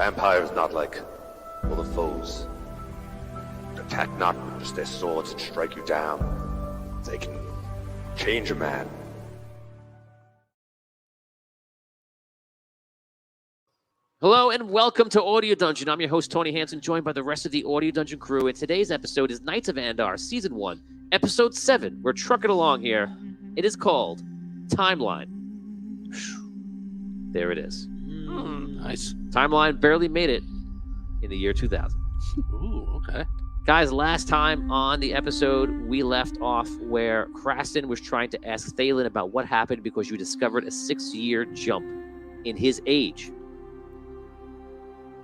Vampires not like other foes. Attack not with just their swords and strike you down. They can change a man. Hello and welcome to Audio Dungeon. I'm your host, Tony Hansen, joined by the rest of the Audio Dungeon crew. And today's episode is Knights of Andar, Season 1, Episode 7. We're trucking along here. It is called Timeline. There it is. Nice. Timeline barely made it in the year 2000. Ooh, okay. Guys, last time on the episode, we left off where Kraston was trying to ask Thalen about what happened because you discovered a 6-year jump in his age.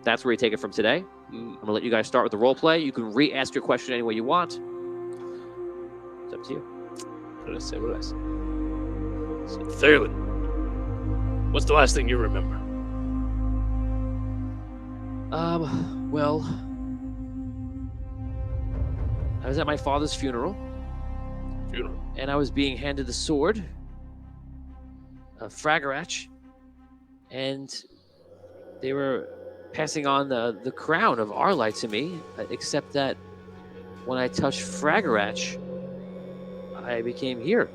That's where we take it from today. I'm going to let you guys start with the role play. You can re-ask your question any way you want. It's up to you. What did I say? I said, Thalen, what's the last thing you remember? Well, I was at my father's funeral. And I was being handed the sword of Fragarach. And they were passing on the crown of Arlight to me, except that when I touched Fragarach, I became here.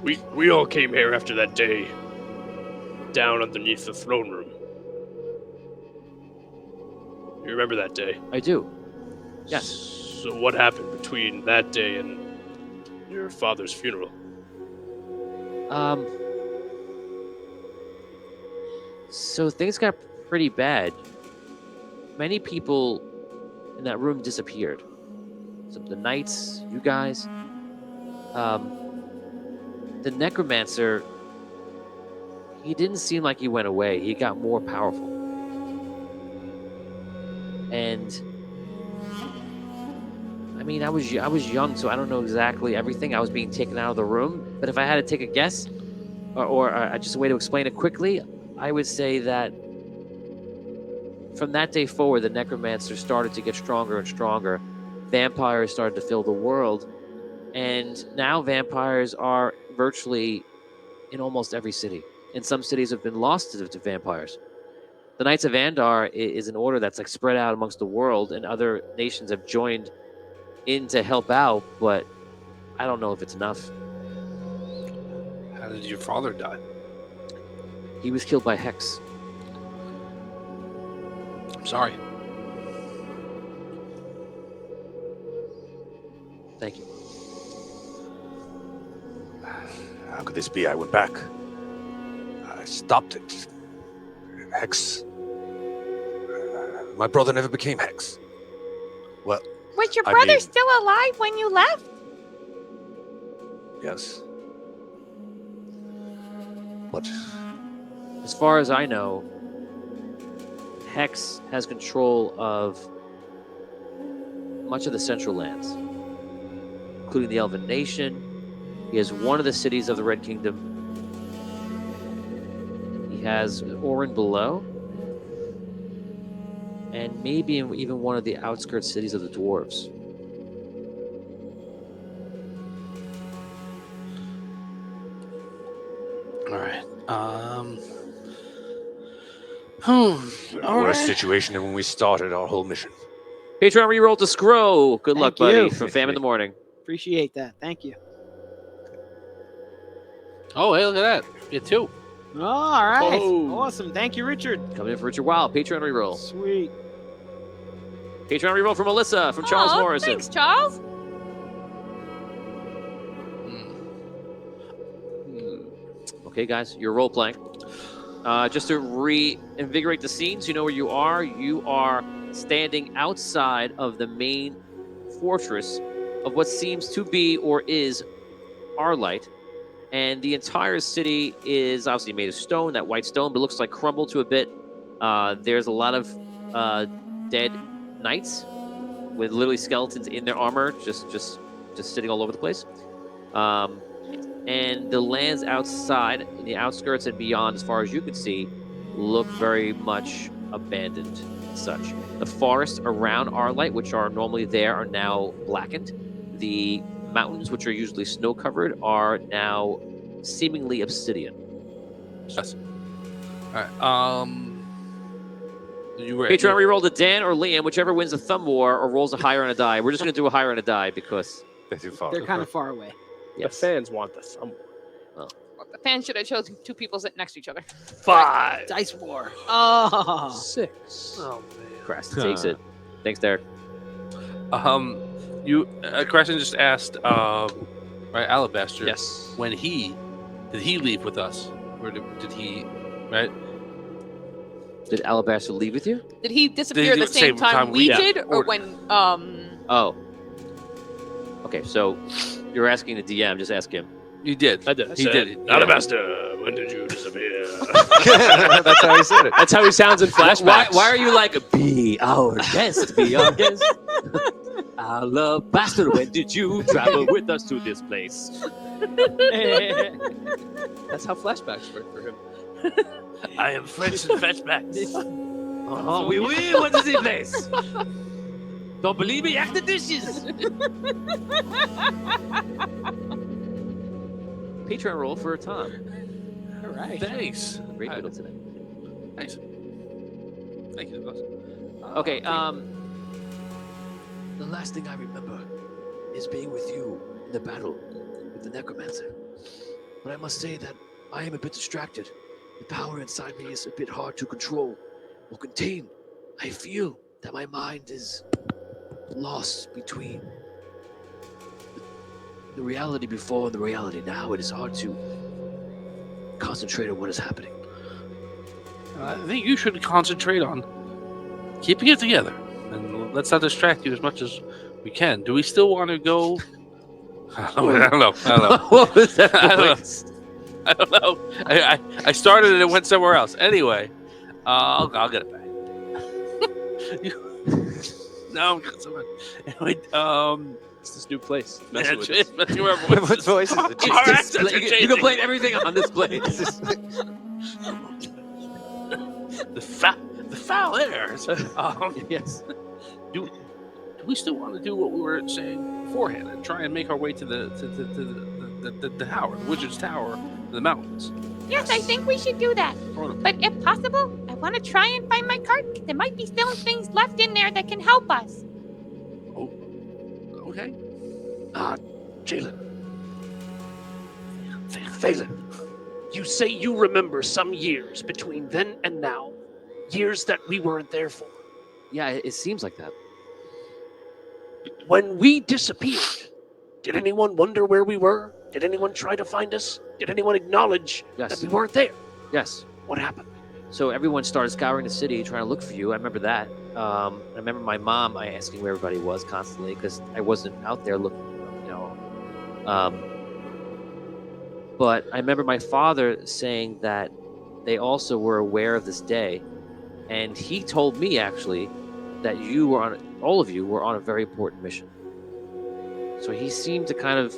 We all came here after that day, down underneath the throne room. You remember that day? I do. Yes. So what happened between that day and your father's funeral? So things got pretty bad. Many people in that room disappeared. Some of the knights, you guys. The necromancer, he didn't seem like he went away. He got more powerful. And I mean, I was young, so I don't know exactly everything. I was being taken out of the room. But if I had to take a guess, or just a way to explain it quickly, I would say that from that day forward, the necromancer started to get stronger and stronger. Vampires started to fill the world. And now vampires are virtually in almost every city. And some cities have been lost to vampires. The Knights of Andar is an order that's like spread out amongst the world, and other nations have joined in to help out, but I don't know if it's enough. How did your father die? He was killed by Hex. I'm sorry. Thank you. How could this be? I went back. I stopped it. Hex. My brother never became Hex. Well, was your brother still alive when you left? Yes. What? As far as I know, Hex has control of much of the Central Lands, including the Elven Nation. He has one of the cities of the Red Kingdom. He has Orin below, and maybe even one of the outskirts cities of the Dwarves. All right. Worse situation than when we started our whole mission. Patreon reroll to Scro. Good luck, Thank buddy, you. from Fam in the Morning. Appreciate that. Thank you. Oh, hey, look at that. You too. Oh, all right. Oh. Awesome. Thank you, Richard. Coming in for Richard Wild. Patreon reroll. Sweet. Patreon reroll from Alyssa, from Charles Morrison. Thanks, Charles. Okay, guys, you're role playing. Just to reinvigorate the scene, so you know where you are. You are standing outside of the main fortress of what seems to be or is Arlight. And the entire city is obviously made of stone, that white stone, but looks like crumbled to a bit. There's a lot of dead knights with literally skeletons in their armor, just sitting all over the place. And the lands outside, in the outskirts and beyond, as far as you can see, look very much abandoned and such. The forests around Arlight, which are normally there, are now blackened. The mountains, which are usually snow-covered, are now seemingly obsidian. Yes. All right. You were Patreon reroll to Dan or Liam, whichever wins the thumb war or rolls a higher on a die. We're just going to do a higher on a die because They're too far. They're kind of far away. yes. The fans want the thumb. Well, the fans should have chosen two people sitting next to each other. 5. Dice war. Oh. 6. Oh, man. Creston takes it. Thanks, Derek. Crescent just asked, right, Alabaster. Yes. When did he leave with us? Or did he, right? Did Alabaster leave with you? Did he disappear Did he the same time we yeah. did, or when? Oh. Okay, so you're asking the DM. Just ask him. You did. I did. He did it. Alabaster, when did you disappear? That's how he said it. That's how he sounds in flashbacks. Why are you like, be our guest, be our guest? Alabaster, when did you travel with us to this place? That's how flashbacks work for him. I am French in flashbacks. Oh, we will. What is this place? Don't believe me? Ask the dishes. Patreon roll for Tom. All right. Thanks. Great middle today. Thanks. Thank you, Nicholas. Okay, the last thing I remember is being with you in the battle with the necromancer. But I must say that I am a bit distracted. The power inside me is a bit hard to control or contain. I feel that my mind is lost between the reality before and the reality now. It is hard to concentrate on what is happening. I think you should concentrate on keeping it together. And let's not distract you as much as we can. Do we still want to go? I don't know. What was that I don't know. voice? I don't know. I started and it went somewhere else. Anyway, I'll get it back. No, I'm good. Anyway, It's this new place. yeah, Messing with us. messing with our What voice is it? Our accents are You can changing. blame everything on this place. The foul air. Yes. Do we still want to do what we were saying beforehand and try and make our way to the tower, the wizard's tower, in the mountains? yes, I think we should do that. But if possible, I want to try and find my cart. There might be still things left in there that can help us. Okay. Jalen. Phelan. You say you remember some years between then and now. Years that we weren't there for. Yeah, it seems like that. When we disappeared, did anyone wonder where we were? Did anyone try to find us? Did anyone acknowledge Yes. that we weren't there? Yes. What happened? So everyone started scouring the city trying to look for you. I remember that. I remember my mom asking where everybody was constantly because I wasn't out there looking, you know. But I remember my father saying that they also were aware of this day, and he told me actually that all of you were on a very important mission. So he seemed to kind of,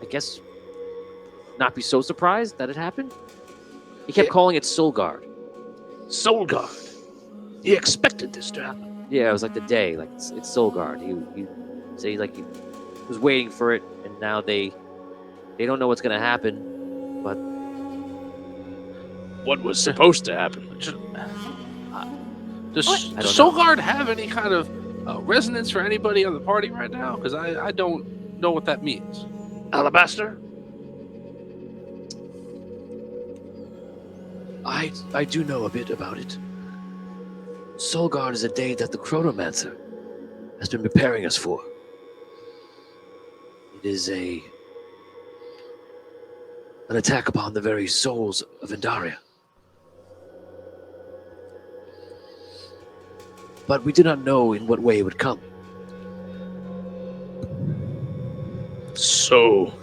I guess, not be so surprised that it happened. He kept calling it Soul Guard. Soul Guard. He expected this to happen. Yeah, it was like the day, like it's Soul Guard. He said he was waiting for it, and now they don't know what's gonna happen, but What was supposed to happen? Does I don't Solgard have any kind of resonance for anybody on the party right now? Because I don't know what that means. Alabaster? I do know a bit about it. Soul Guard is a day that the Chronomancer has been preparing us for. It is an attack upon the very souls of Andaria. But we did not know in what way it would come. So.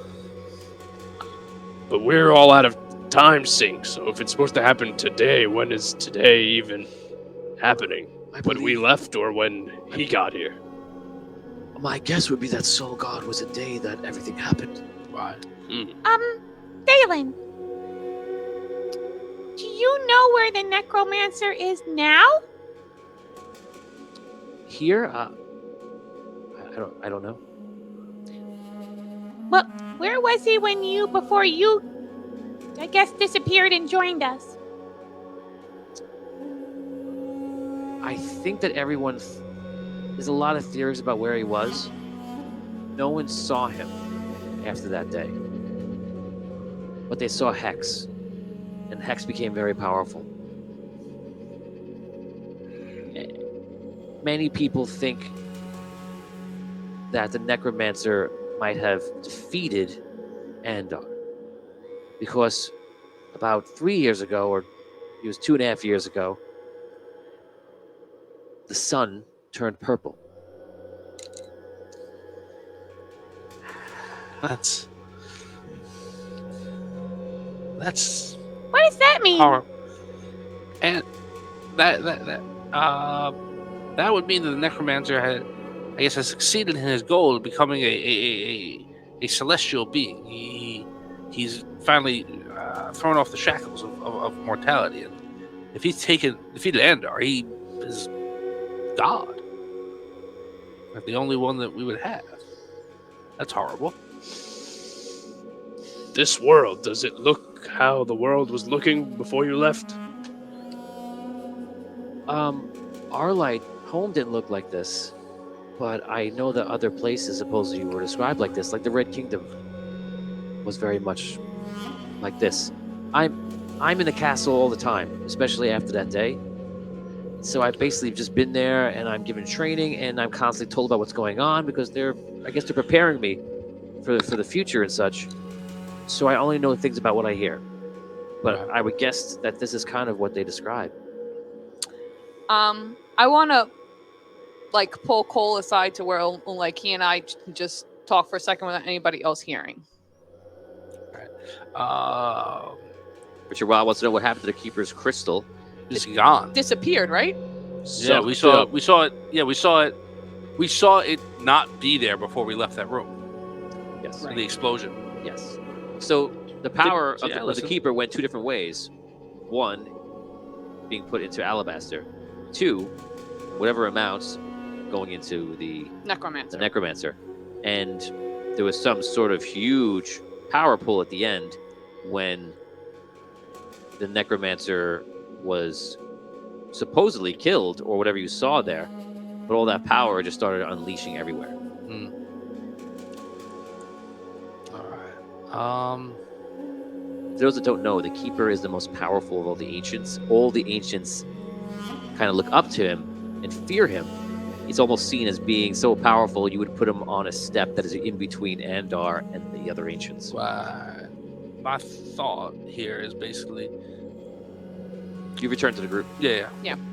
But we're all out of time sync, so if it's supposed to happen today, when is today even happening? When we left or when he got here? My guess would be that Soul Guard was a day that everything happened. Right. Dalen. Do you know where the necromancer is now? Here, I don't know. Well, where was he before you, I guess, disappeared and joined us? think that there's a lot of theories about where he was. No one saw him after that day. But they saw Hex. And Hex became very powerful. Many people think that the Necromancer might have defeated Andar. Because about 3 years ago, or it was 2.5 years ago, the sun turned purple. That's What does that mean? horrible. And that would mean that the Necromancer has succeeded in his goal of becoming a celestial being. He's finally thrown off the shackles of mortality, and if he's defeated Andar, he is God. Like the only one that we would have. That's horrible. This world, does it look how the world was looking before you left? Our home didn't look like this, but I know that other places supposedly were described like this, like the Red Kingdom was very much like this. I'm in the castle all the time, especially after that day. So I've basically just been there, and I'm given training, and I'm constantly told about what's going on because they're preparing me for the future and such. So I only know things about what I hear. But I would guess that this is kind of what they describe. I want to pull Cole aside to where he and I just talk for a second without anybody else hearing. Richard Wild wants to know what happened to the Keeper's crystal. It's gone. Disappeared, right? Yeah, we saw it. Yeah, we saw it. We saw it not be there before we left that room. Yes. The explosion. Yes. So the power Yeah, of the Keeper went two different ways. One, being put into Alabaster. Two, whatever amounts going into the Necromancer. And there was some sort of huge power pull at the end when the Necromancer was supposedly killed, or whatever you saw there. But all that power just started unleashing everywhere. All right. For those that don't know, the Keeper is the most powerful of all the ancients. All the ancients kind of look up to him and fear him. He's almost seen as being so powerful, you would put him on a step that is in between Andar and the other ancients. My thought here is basically... You return to the group. Yeah.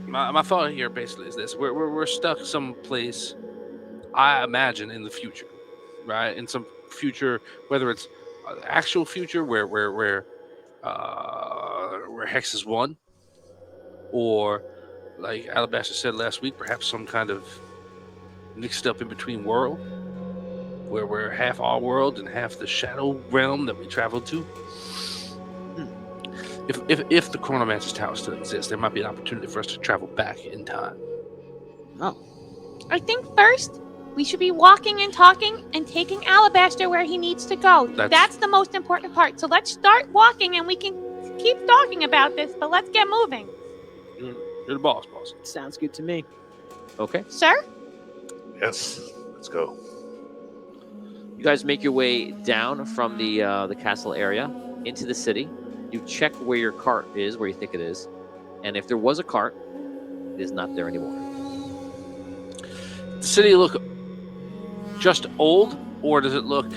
My thought here basically is this: we're stuck someplace, I imagine, in the future, right? In some future, whether it's actual future where Hex is won, or like Alabaster said last week, perhaps some kind of mixed up in between world, where we're half our world and half the shadow realm that we traveled to. If the Chronomancer's Tower still exists, there might be an opportunity for us to travel back in time. Oh. I think first we should be walking and talking and taking Alabaster where he needs to go. That's the most important part. So let's start walking, and we can keep talking about this, but let's get moving. You're the boss. Sounds good to me. Okay. Sir? Yes, let's go. You guys make your way down from the castle area into the city. You check where your cart is, where you think it is, and if there was a cart, it is not there anymore. Does the city look just old, or does it look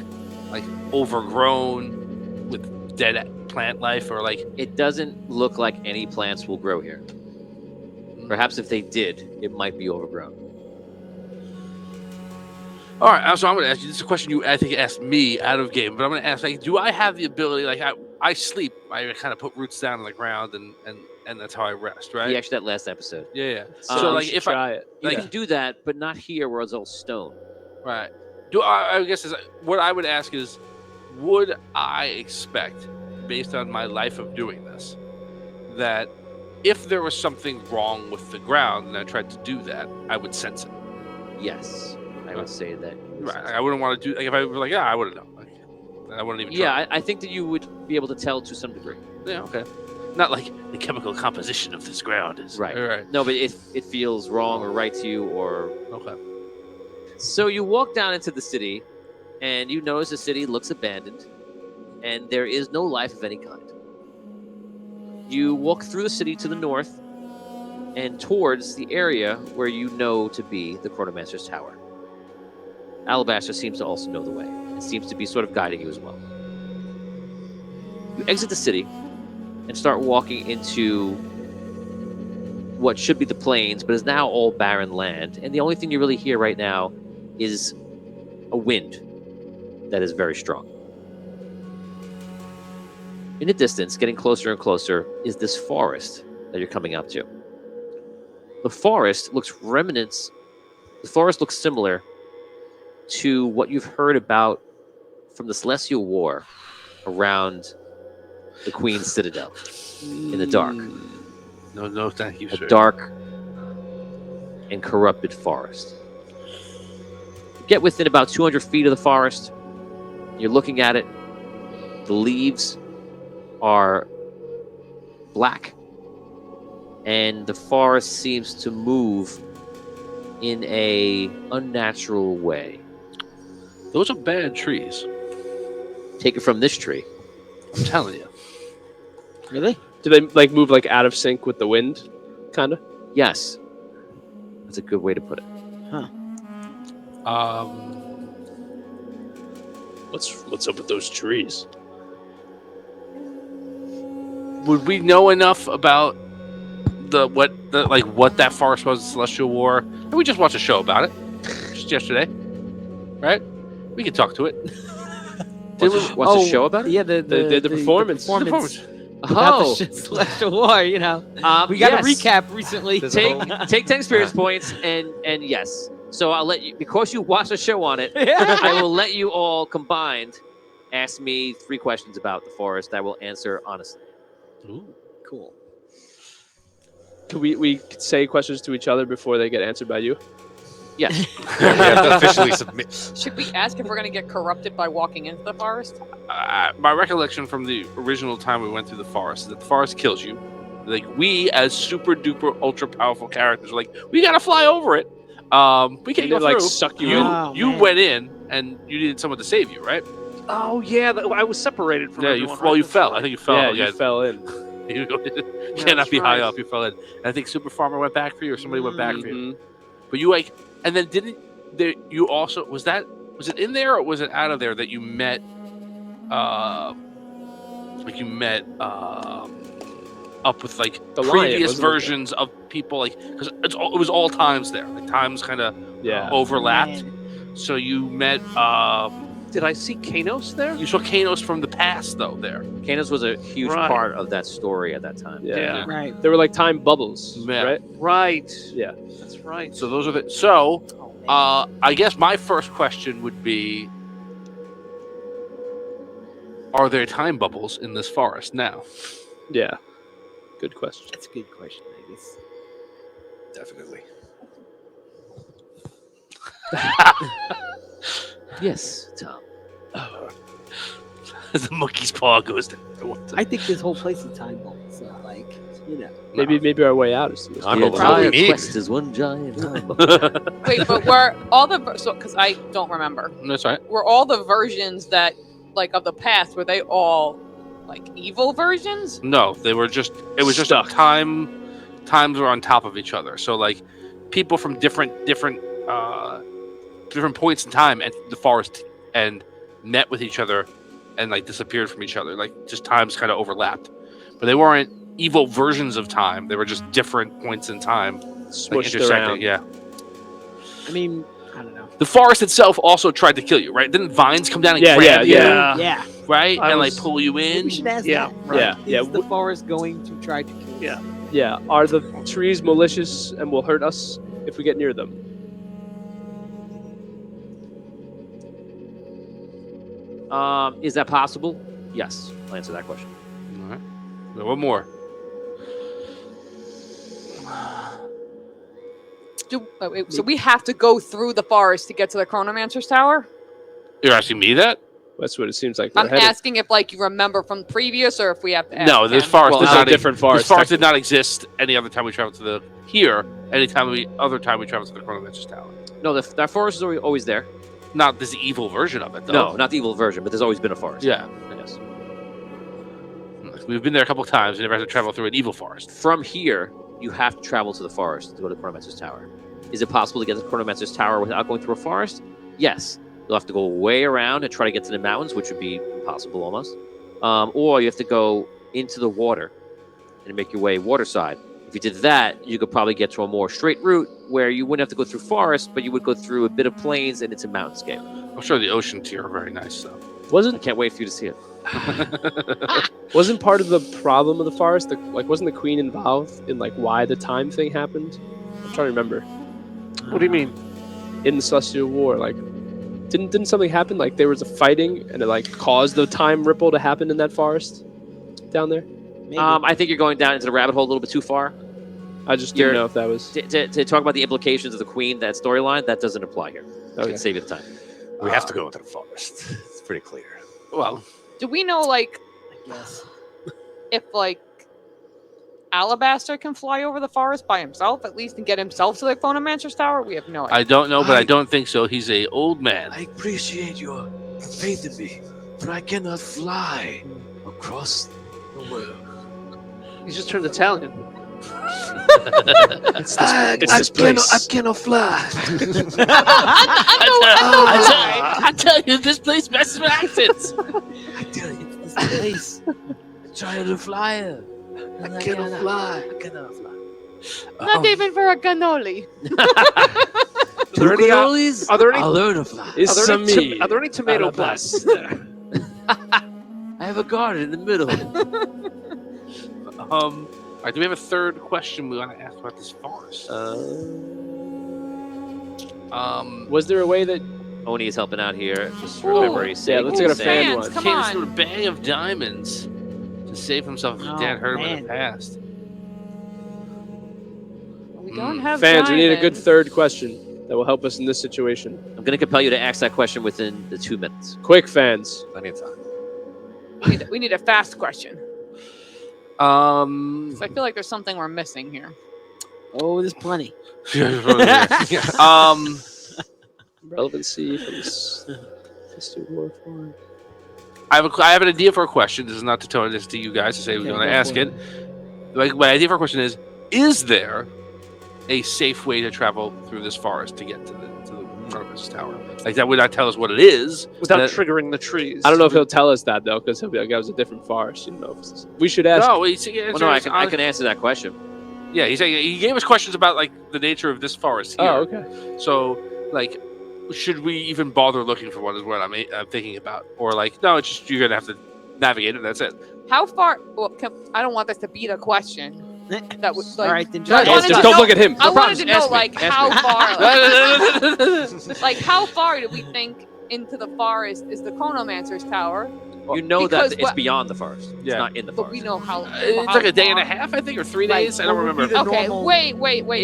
like overgrown with dead plant life, or like... It doesn't look like any plants will grow here. Perhaps if they did, it might be overgrown. All right, so I'm going to ask you, this is a question you, I think, asked me out of game, but I'm going to ask, do I have the ability, I sleep, I kind of put roots down on the ground, and that's how I rest, right? Yeah, actually, that last episode. Yeah. So, if try it. You can do that, but not here where it's all stone. Right. I guess what I would ask is, would I expect, based on my life of doing this, that if there was something wrong with the ground and I tried to do that, I would sense it? Yes, I would say that. Right. I wouldn't want to do, if I were I would have known. I wouldn't even try. Yeah, I think that you would be able to tell to some degree. Yeah, okay. Not like the chemical composition of this ground is. Right. Right. No, but it feels wrong or right to you, or Okay. so you walk down into the city, and you notice the city looks abandoned, and there is no life of any kind. You walk through the city to the north, and towards the area where you know to be the Chronomancer's Tower. Alabaster seems to also know the way. It seems to be sort of guiding you as well. You exit the city and start walking into what should be the plains, but is now all barren land. And the only thing you really hear right now is a wind that is very strong. In the distance, getting closer and closer, is this forest that you're coming up to. The forest looks similar to what you've heard about from the Celestial War around the Queen's Citadel in the dark. No, thank you, A sir. dark and corrupted forest. You get within about 200 feet of the forest. You're looking at it. The leaves are black, and the forest seems to move in a unnatural way. Those are bad trees. Take it from this tree. I'm telling you. Really? Do they like move like out of sync with the wind, kind of? Yes, that's a good way to put it. What's up with those trees? Would we know enough about what that forest was, the Celestial War? And we just watched a show about it just yesterday, right? We could talk to it. What's a show about it? Yeah, the performance. The Performance. about Oh, the Celestial War, you know. We got a yes. recap recently. Take 10 experience points, and yes. So I'll let you, because you watched a show on it, I will let you all combined ask me 3 questions about the forest. I will answer honestly. Ooh. Cool. Can we say questions to each other before they get answered by you? Yes. You have to officially submit. Should we ask if we're going to get corrupted by walking into the forest? My recollection from the original time we went through the forest is that the forest kills you. Like, we, as super duper ultra powerful characters, are like, we gotta fly over it. We can't And go they, like, through. suck you You, in. Oh, you man. went in, and you needed someone to save you, right? Oh yeah, I was separated from Yeah, everyone. you fell. I think you fell. Yeah, Yeah, you fell in. you cannot that's be high right. up. You fell in. And I think Super Farmer went back for you, or somebody went back for you. Mhm. But you and then you also was it in there or was it out of there that you met up with like The lion, previous wasn't it? versions of people, like, because it was all times there, like times kind of Yeah. overlapped. Man. So you met Did I see Kanos there? you saw Kanos from the past though there. Canis was a huge Right. part of that story at that time. Yeah. Right. They were like time bubbles, Yeah. right? Right. Yeah. That's right. So those are Oh, man. I guess my first question would be, are there time bubbles in this forest now? Yeah. Good question. That's a good question, I guess. Definitely. Yes, Tom. The monkey's paw goes down. I think this whole place is time bomb. So, like, you know. Maybe our way out is. I'm The all entire we need. quest is one giant time bomb. Wait, but were all the because I don't remember. That's right. Were all the versions that like of the past were they all like evil versions? No, they were just. It was just Stuck. times were on top of each other. So like, people from different points in time at the forest and met with each other, and like disappeared from each other. Like, just times kind of overlapped, but they weren't evil versions of time. They were just different points in time, like, Smushed intersecting. around. Yeah. I mean, I don't know. The forest itself also tried to kill you, right? Didn't vines come down and Yeah, grab you, yeah. Yeah. right? I And was- like pull you Maybe in? we should ask Yeah, that. Right? yeah, yeah. Is the forest going to try to kill us? Yeah. Yeah. Are the trees malicious and will hurt us if we get near them? Is that possible? Yes. I'll answer that question. All right. Well, one more. So we have to go through the forest to get to the Chronomancer's Tower. You're asking me that? That's what it seems like. We're I'm headed. asking if like you remember from previous or if we have to ask No, this him. forest Well, is not different forest. This forest did not exist any other time we traveled to the here. Other time we traveled to the Chronomancer's Tower. No, that forest is always there. Not this evil version of it, though. No, not the evil version, but there's always been a forest. Yeah. Yes. We've been there a couple times. We never had to travel through an evil forest. From here, you have to travel to the forest to go to Chronomancer's Tower. Is it possible to get to Chronomancer's Tower without going through a forest? Yes. You'll have to go way around and try to get to the mountains, which would be impossible almost. Or you have to go into the water and make your way waterside. If you did that, you could probably get to a more straight route where you wouldn't have to go through forest, but you would go through a bit of plains and it's a mountainscape. I'm sure the ocean tier are very nice, though. I Wasn't can't wait for you to see it. wasn't part of the problem of the forest? Wasn't the queen involved in like why the time thing happened? I'm trying to remember. What do you mean? In the Celestial War, like didn't something happen? Like there was a fighting and it like caused the time ripple to happen in that forest down there. Maybe. I think you're going down into the rabbit hole a little bit too far. I just didn't You're- know if that was To talk about the implications of the queen, that storyline, that doesn't apply here. I okay. can save you the time. We have to go into the forest. It's pretty clear. Well, Do we know like I guess. if like Alabaster can fly over the forest by himself at least and get himself to the Chronomancer's Tower? We have no idea. I don't know, but I don't think so. He's a old man. I appreciate your faith in me, but I cannot fly across the world. He's just turned Italian. It's this place. I cannot fly. I tell you, this place messes with accents. I tell you, It's this place. I'm trying to fly. I cannot fly. I cannot fly. Not even for a cannoli. Are there any? Are there any? I'll learn to fly. Is Are there any some are there any tomato Alabaster. plants there? I have a garden in the middle. All right, do we have a third question we want to ask about this forest? Was there a way that? Oni is helping out here. Just Ooh. remember he's Yeah, saying let's get a he's fan saying- one. Come Came on. through a bag of diamonds to save himself if Oh, Dad hurt him in the man. past. We don't have Fans, we need a good diamonds. third question that will help us in this situation. I'm going to compel you to ask that question within the 2 minutes. Quick, fans. Plenty of time. We need a fast question. 'Cause I feel like there's something we're missing here. Oh, there's plenty. Relevancy from this War form. I have an idea for a question. This is not to Tony, this is to you guys to say we're Okay, going to go ask for it. Like, my idea for a question is there a safe way to travel through this forest to get to the Chronomancer's Tower? Like, that would not tell us what it is. Without That- triggering the trees. I don't know if he'll tell us that though, because he'll be like, "That was a different forest." You know, we should ask. No, he's, Well, no, I can answer that question. Yeah, he gave us questions about like the nature of this forest here. Oh, okay. So, like, should we even bother looking for one? Is what I'm thinking about, or like, no, it's just you're gonna have to navigate it. That's it. How far? Well, I don't want this to be the question. That would like. All right, then I just wanted Just to don't know- look at him. I No wanted to problem, know ask me, like ask how me. far. Like how far do we think into the forest is the Chronomancer's Tower? You know Because that it's what- beyond the forest. It's Yeah. not in the But forest. we know how. It's how like a day and a far. half, I think, or 3 Like, days. I don't what would be remember. the Okay, normal- wait.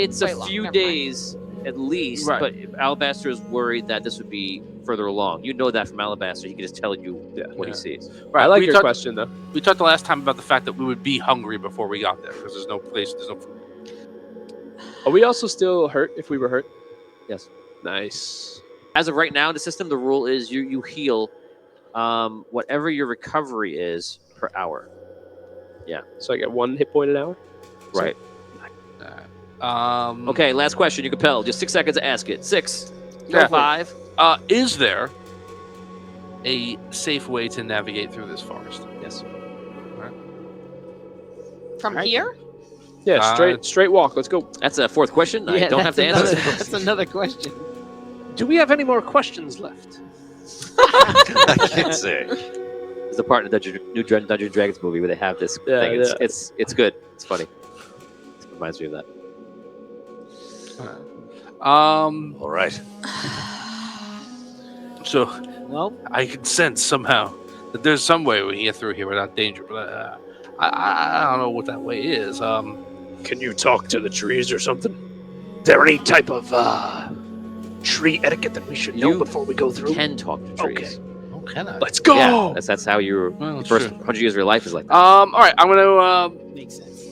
It's wait a long, few never mind. days at least, Right. but Alabaster is worried that this would be further along. You know that from Alabaster. He can just tell you what he sees. I like We your talked- question though. We talked the last time about the fact that we would be hungry before we got there because there's no food. Are we also still hurt if we were hurt? Yes. Nice. As of right now in the system, the rule is you heal whatever your recovery is per hour. So I get 1 hit point an hour. Right. Okay. Okay, last question. You compelled. Just 6 seconds to ask it. 6. Yeah. 5. Is there a safe way to navigate through this forest? Yes. From Right. here? Yeah, straight walk. Let's go. That's a 4th question. I don't have to answer another, it. That's another question. Do we have any more questions left? I can't say. There's a part in the new Dungeons and Dragons movie where they have this Yeah, thing. yeah. It's good. It's funny. It reminds me of that. All right. So Well, I can sense somehow that there's some way we can get through here without danger. But I don't know what that way is. Can you talk to the trees or something? Is there any type of tree etiquette that we should know You before we go through? Can talk to trees. Okay. can I? Let's go. Yeah, that's how your Well, first true. 100 years of your life is like that. All right, I'm gonna. Makes sense.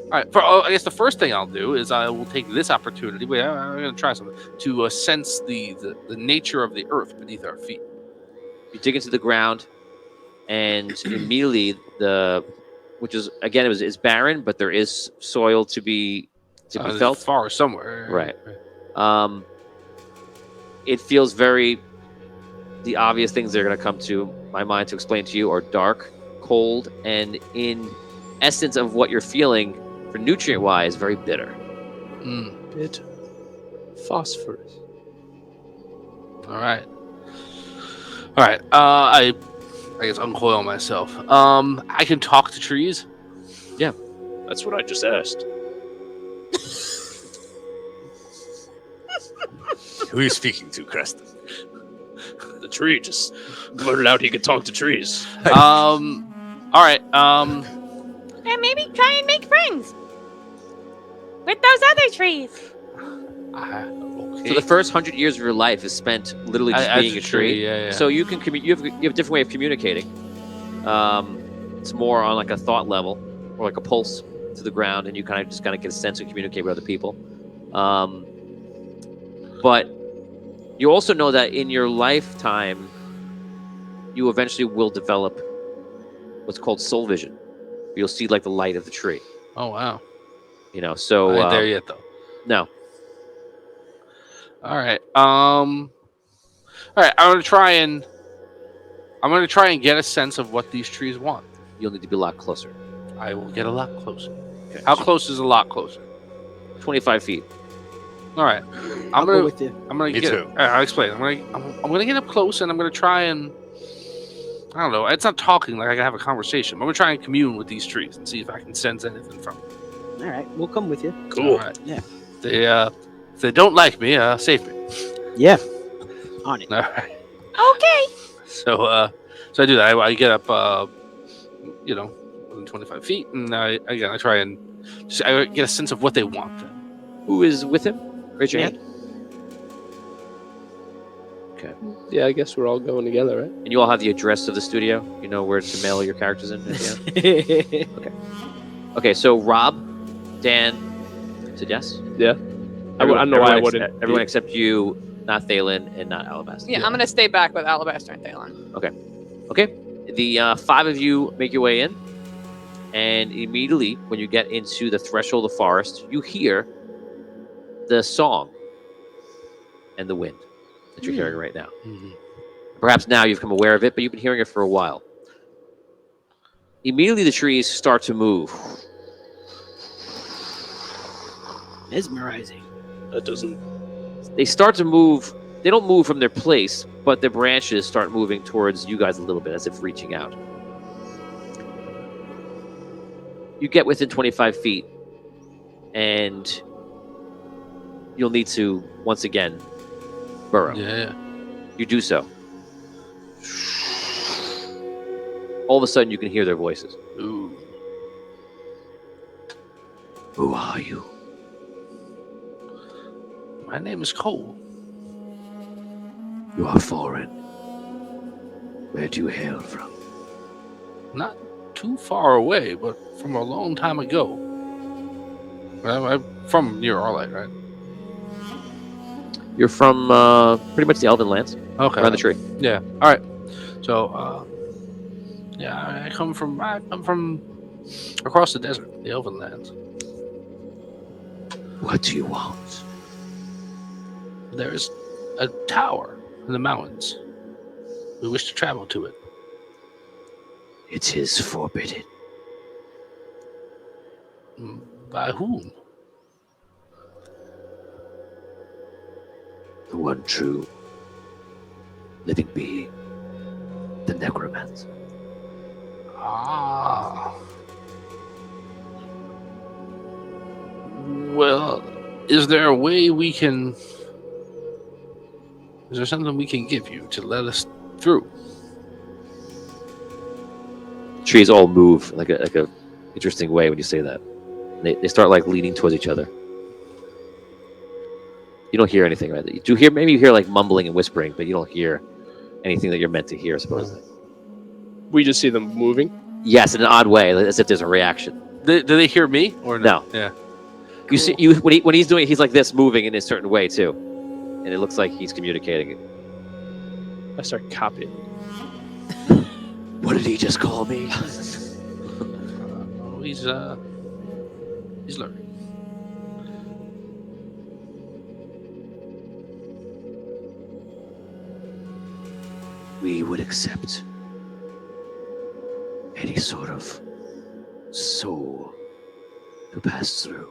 All right, I guess the first thing I'll do is I will take this opportunity. Wait, I'm gonna try something to sense the nature of the earth beneath our feet. You dig into the ground, and immediately which is again it's barren, but there is soil to be There's a felt. forest somewhere. Right. It feels the obvious things that are going to come to my mind to explain to you are dark, cold, and in essence of what you're feeling for nutrient wise, very bitter. Bit phosphorus. All right. I guess uncoil myself. I can talk to trees. That's what I just asked. Who are you speaking to, Creston? The tree just blurted out he could talk to trees. All right. And maybe try and make friends with those other trees. Okay. So the first 100 years of your life is spent literally just As being a tree. Yeah. So you can you have a different way of communicating. It's more on like a thought level or like a pulse to the ground, and you kind of get a sense of communicate with other people. But you also know that in your lifetime, you eventually will develop what's called soul vision. You'll see like the light of the tree. Oh wow. So I ain't there yet though. no. All right. All right. I'm gonna try and get a sense of what these trees want. You'll need to be a lot closer. I will get a lot closer. Okay. How close is a lot closer? 25 feet. All right. I'll go with you. I'm gonna Me get. too. I'll explain. I'm gonna get up close and I'm gonna try and. I don't know. It's not talking like I can have a conversation. I'm gonna try and commune with these trees and see if I can sense anything from them. All right, we'll come with you. Cool. All right. Yeah. If they don't like me, save me. Yeah. On it. All right. Okay. So I do that. I get up, within 25 feet, and I try and I get a sense of what they want. Who is with him? Raise your Me. hand. Okay. Yeah, I guess we're all going together, right? And you all have the address of the studio. You know where to mail your characters in. Yeah. Okay, so Rob, Dan, said yes. Yeah. I know why I wouldn't. Everyone except you, not Thalen, and not Alabaster. Yeah, I'm gonna stay back with Alabaster and Thalen. Okay. The 5 of you make your way in, and immediately when you get into the threshold of the forest, you hear the song and the wind that you're hearing right now. Perhaps now you've become aware of it, but you've been hearing it for a while. Immediately the trees start to move. Mesmerizing. That doesn't. They start to move. They don't move from their place, but their branches start moving towards you guys a little bit, as if reaching out. You get within 25 feet, and you'll need to, once again, burrow. Yeah. You do so. All of a sudden, you can hear their voices. Ooh. Who are you? My name is Cole. You are foreign. Where do you hail from? Not too far away, but from a long time ago. I'm from near Arlight, right? You're from pretty much the Elven lands, Okay. around the tree. Yeah. All right. So, I come from across the desert, the Elven lands. What do you want? There's a tower in the mountains. We wish to travel to it. It is forbidden. By whom? The one true living being, the necromancer. Ah. Well, is there a way we can... Is there something we can give you to let us through? Trees all move like a interesting way when you say that. They start like leaning towards each other. You don't hear anything, right? You do hear, maybe you hear like mumbling and whispering, but you don't hear anything that you're meant to hear, supposedly. We just see them moving. Yes, in an odd way, as if there's a reaction. Do they hear me or No. Yeah. You see, when he's doing it, he's like this, moving in a certain way too, and it looks like he's communicating it. I start copying. What did he just call me? Oh, he's learning. We would accept any sort of soul to pass through.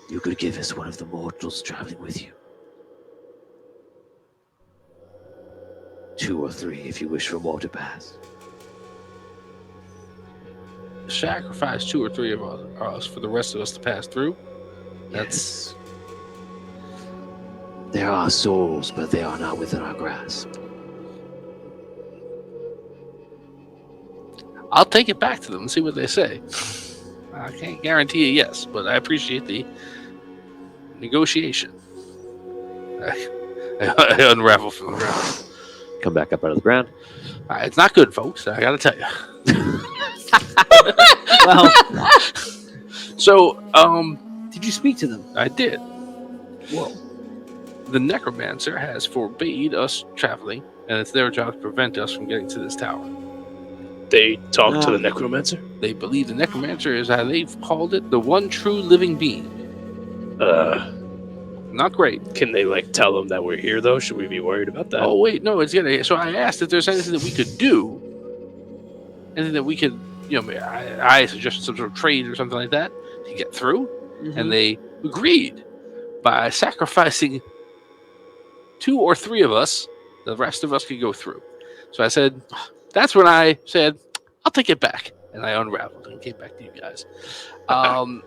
You could give us one of the mortals traveling with you. 2 or 3 if you wish for more to pass. Sacrifice 2 or 3 of us for the rest of us to pass through. Yes. There are souls, but they are not within our grasp. I'll take it back to them and see what they say. I can't guarantee a yes, but I appreciate the negotiation. I unravel from the ground. Come back up out of the ground. It's not good, folks. I gotta tell you. Well, So, did you speak to them? I did. Whoa. The necromancer has forbade us traveling, and it's their job to prevent us from getting to this tower. They talk to Ah. the necromancer. They believe the necromancer is, how they've called it, the one true living being. Not great. Can they like tell them that we're here though? Should we be worried about that? Oh wait, no, it's gonna. So I asked if there's anything that we could do, anything that we could, I suggested some sort of trade or something like that to get through, and they agreed by sacrificing 2 or 3 of us. The rest of us could go through. So I said, that's when I said, I'll take it back, and I unraveled and came back to you guys. I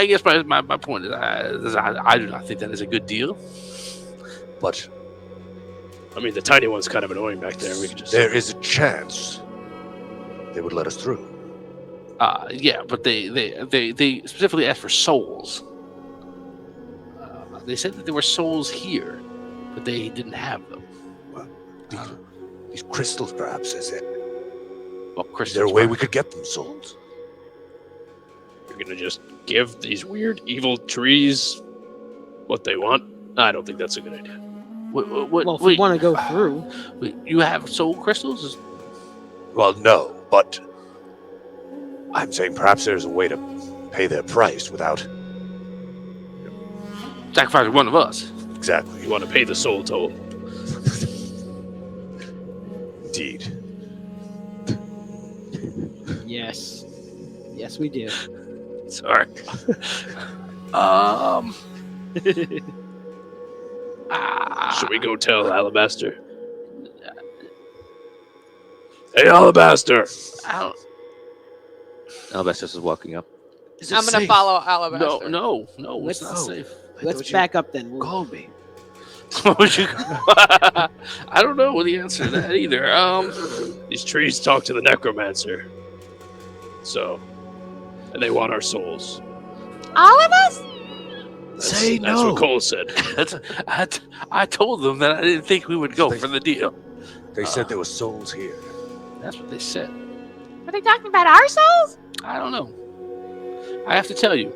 guess my point is, I do not think that is a good deal. But I mean, the tiny one's kind of annoying back there. We could just. there is a chance they would let us through. Yeah, but they specifically asked for souls. They said that there were souls here, but they didn't have them. Well, these crystals, perhaps, is it? Well, Is there a way we could get them souls? You're gonna just give these weird evil trees what they want? I don't think that's a good idea. Well, if we want to go through, Wait, you have soul crystals? Well, no, but I'm saying perhaps there's a way to pay their price without... Sacrificing one of us. Exactly. You want to pay the soul toll? Indeed. yes, we do. Sorry. Should we go tell Alabaster? Hey, Alabaster! Alabaster is walking up. I'm gonna follow Alabaster. No, Let's- it's not safe. Let's back up then. We'll- Call me. What would you? I don't know the answer to that either. These trees talk to the necromancer. So, and they want our souls. All of us? Say That's no. what Cole said. I told them that I didn't think we would go for the deal. They said there were souls here. That's what they said. Are they talking about our souls? I don't know. I have to tell you,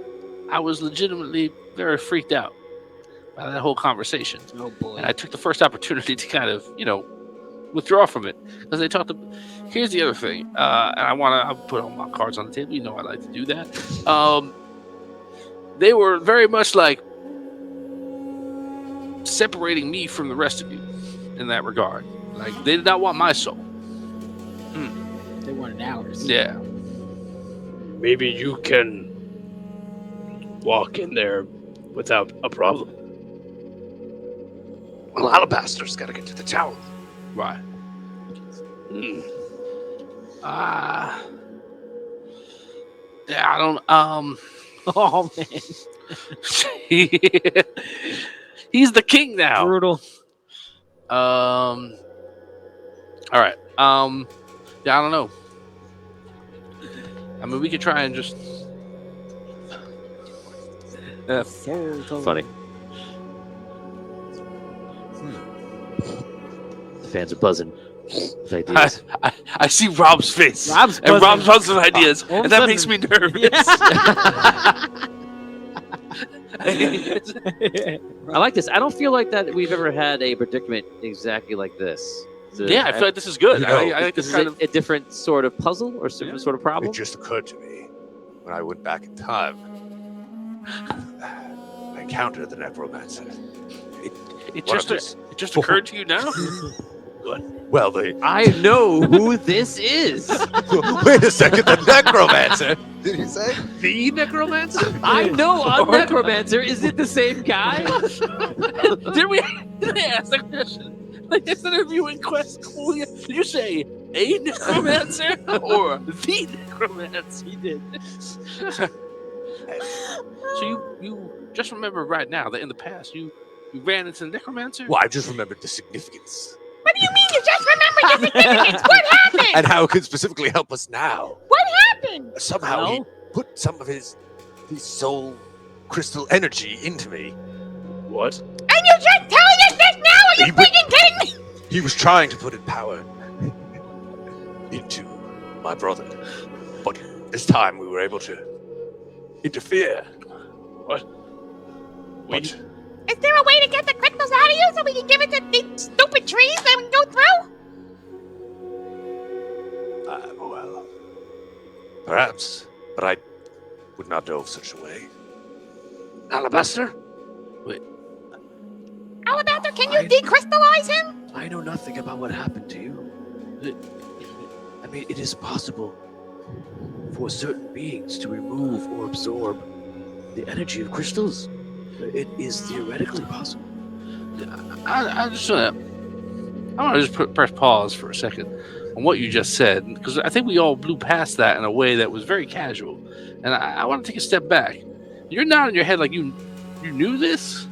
I was legitimately very freaked out by that whole conversation. Oh boy. And I took the first opportunity to kind of, withdraw from it. Because they talked about... Here's the other thing. And I'll put all my cards on the table. You know I like to do that. They were very much like separating me from the rest of you in that regard. Like, they did not want my soul. They wanted ours. Yeah. Maybe you can walk in there without a problem. Well, Alabaster's got to get to the tower. Right. Hmm. Yeah, I don't... Oh man, He's the king now. brutal. All right. Yeah, I don't know. I mean, we could try and just. Soul total. Funny. fans are buzzing with ideas. I see Rob's face. Rob's and Rob's buzzing. buzzing ideas, All of and a that makes me nervous. I like this. I don't feel like that we've ever had a predicament exactly like this. So Yeah, I feel like this is good. You I know, like this this is kind of. a different sort of puzzle or different sort of problem. It just occurred to me when I went back in time. I encountered the necromancer. It One of just his- it just occurred to you now. Well, the I know who this is. wait a second, the necromancer. Did you say? The necromancer? I know a necromancer. Is it the same guy? Did I ask that question? Like this interview in Quest. Did you say a necromancer or the necromancer? He did. So you just remember right now that in the past you ran into the necromancer. Well, I just remembered the significance What do you mean you just remembered the significance? What happened? and how it could specifically help us now. What happened? Somehow he put some of his soul crystal energy into me. What? And you just telling us this now? Are you He freaking kidding me? He was trying to put in power into my brother, but this time we were able to interfere. What? But Is there a way to get the crystals out of you so we can give it to these stupid trees that we can go through? well, perhaps, but I would not know of such a way. Alabaster? Alabaster, can you decrystallize him? I know nothing about what happened to you. I mean, it is possible for certain beings to remove or absorb the energy of crystals. It is theoretically possible. I just want to just press pause for a second on what you just said, because I think we all blew past that in a way that was very casual, and I want to take a step back. You're nodding your head like you knew this.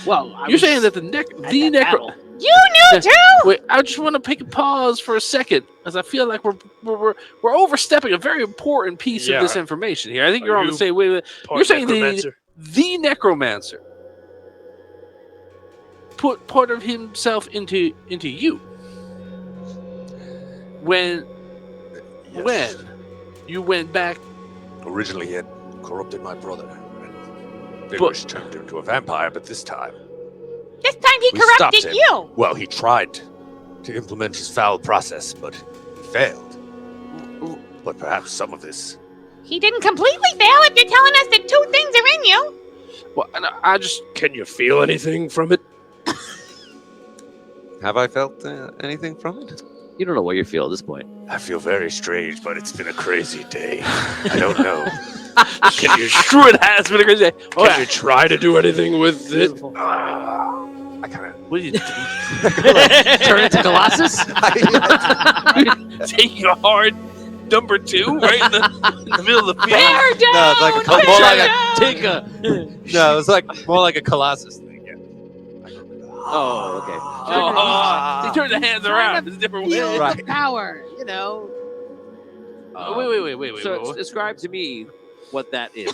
Well, You're saying that the necro. You knew too? Wait, I just want to take a pause for a second, as I feel like we're overstepping a very important piece of this information here. I think you're on the same way. You're saying the necromancer put part of himself into you when you went back. Originally, he had corrupted my brother. And Vigorish turned him into a vampire, but this time, This time he we stopped corrupted him. you. Well, he tried to implement his foul process, but he failed. But perhaps some of this. He didn't completely fail if you're telling us that two things are in you. Well, and I just Can you feel anything from it? Have I felt anything from it? You don't know what you feel at this point. I feel very strange, but it's been a crazy day. I don't know. Can you screw it has been a crazy day. Can you try to do anything with it? I kind of. What do you Turn into Colossus? take a hard number 2 right in the middle of the field? Bear down! No, it's like a bear more like down! Take a. No, it was like more like a Colossus thing. Yeah. Oh, okay. Oh, they turn the hands around in a different Feel way. the Right. power, you know. Wait. So describe to me what that is.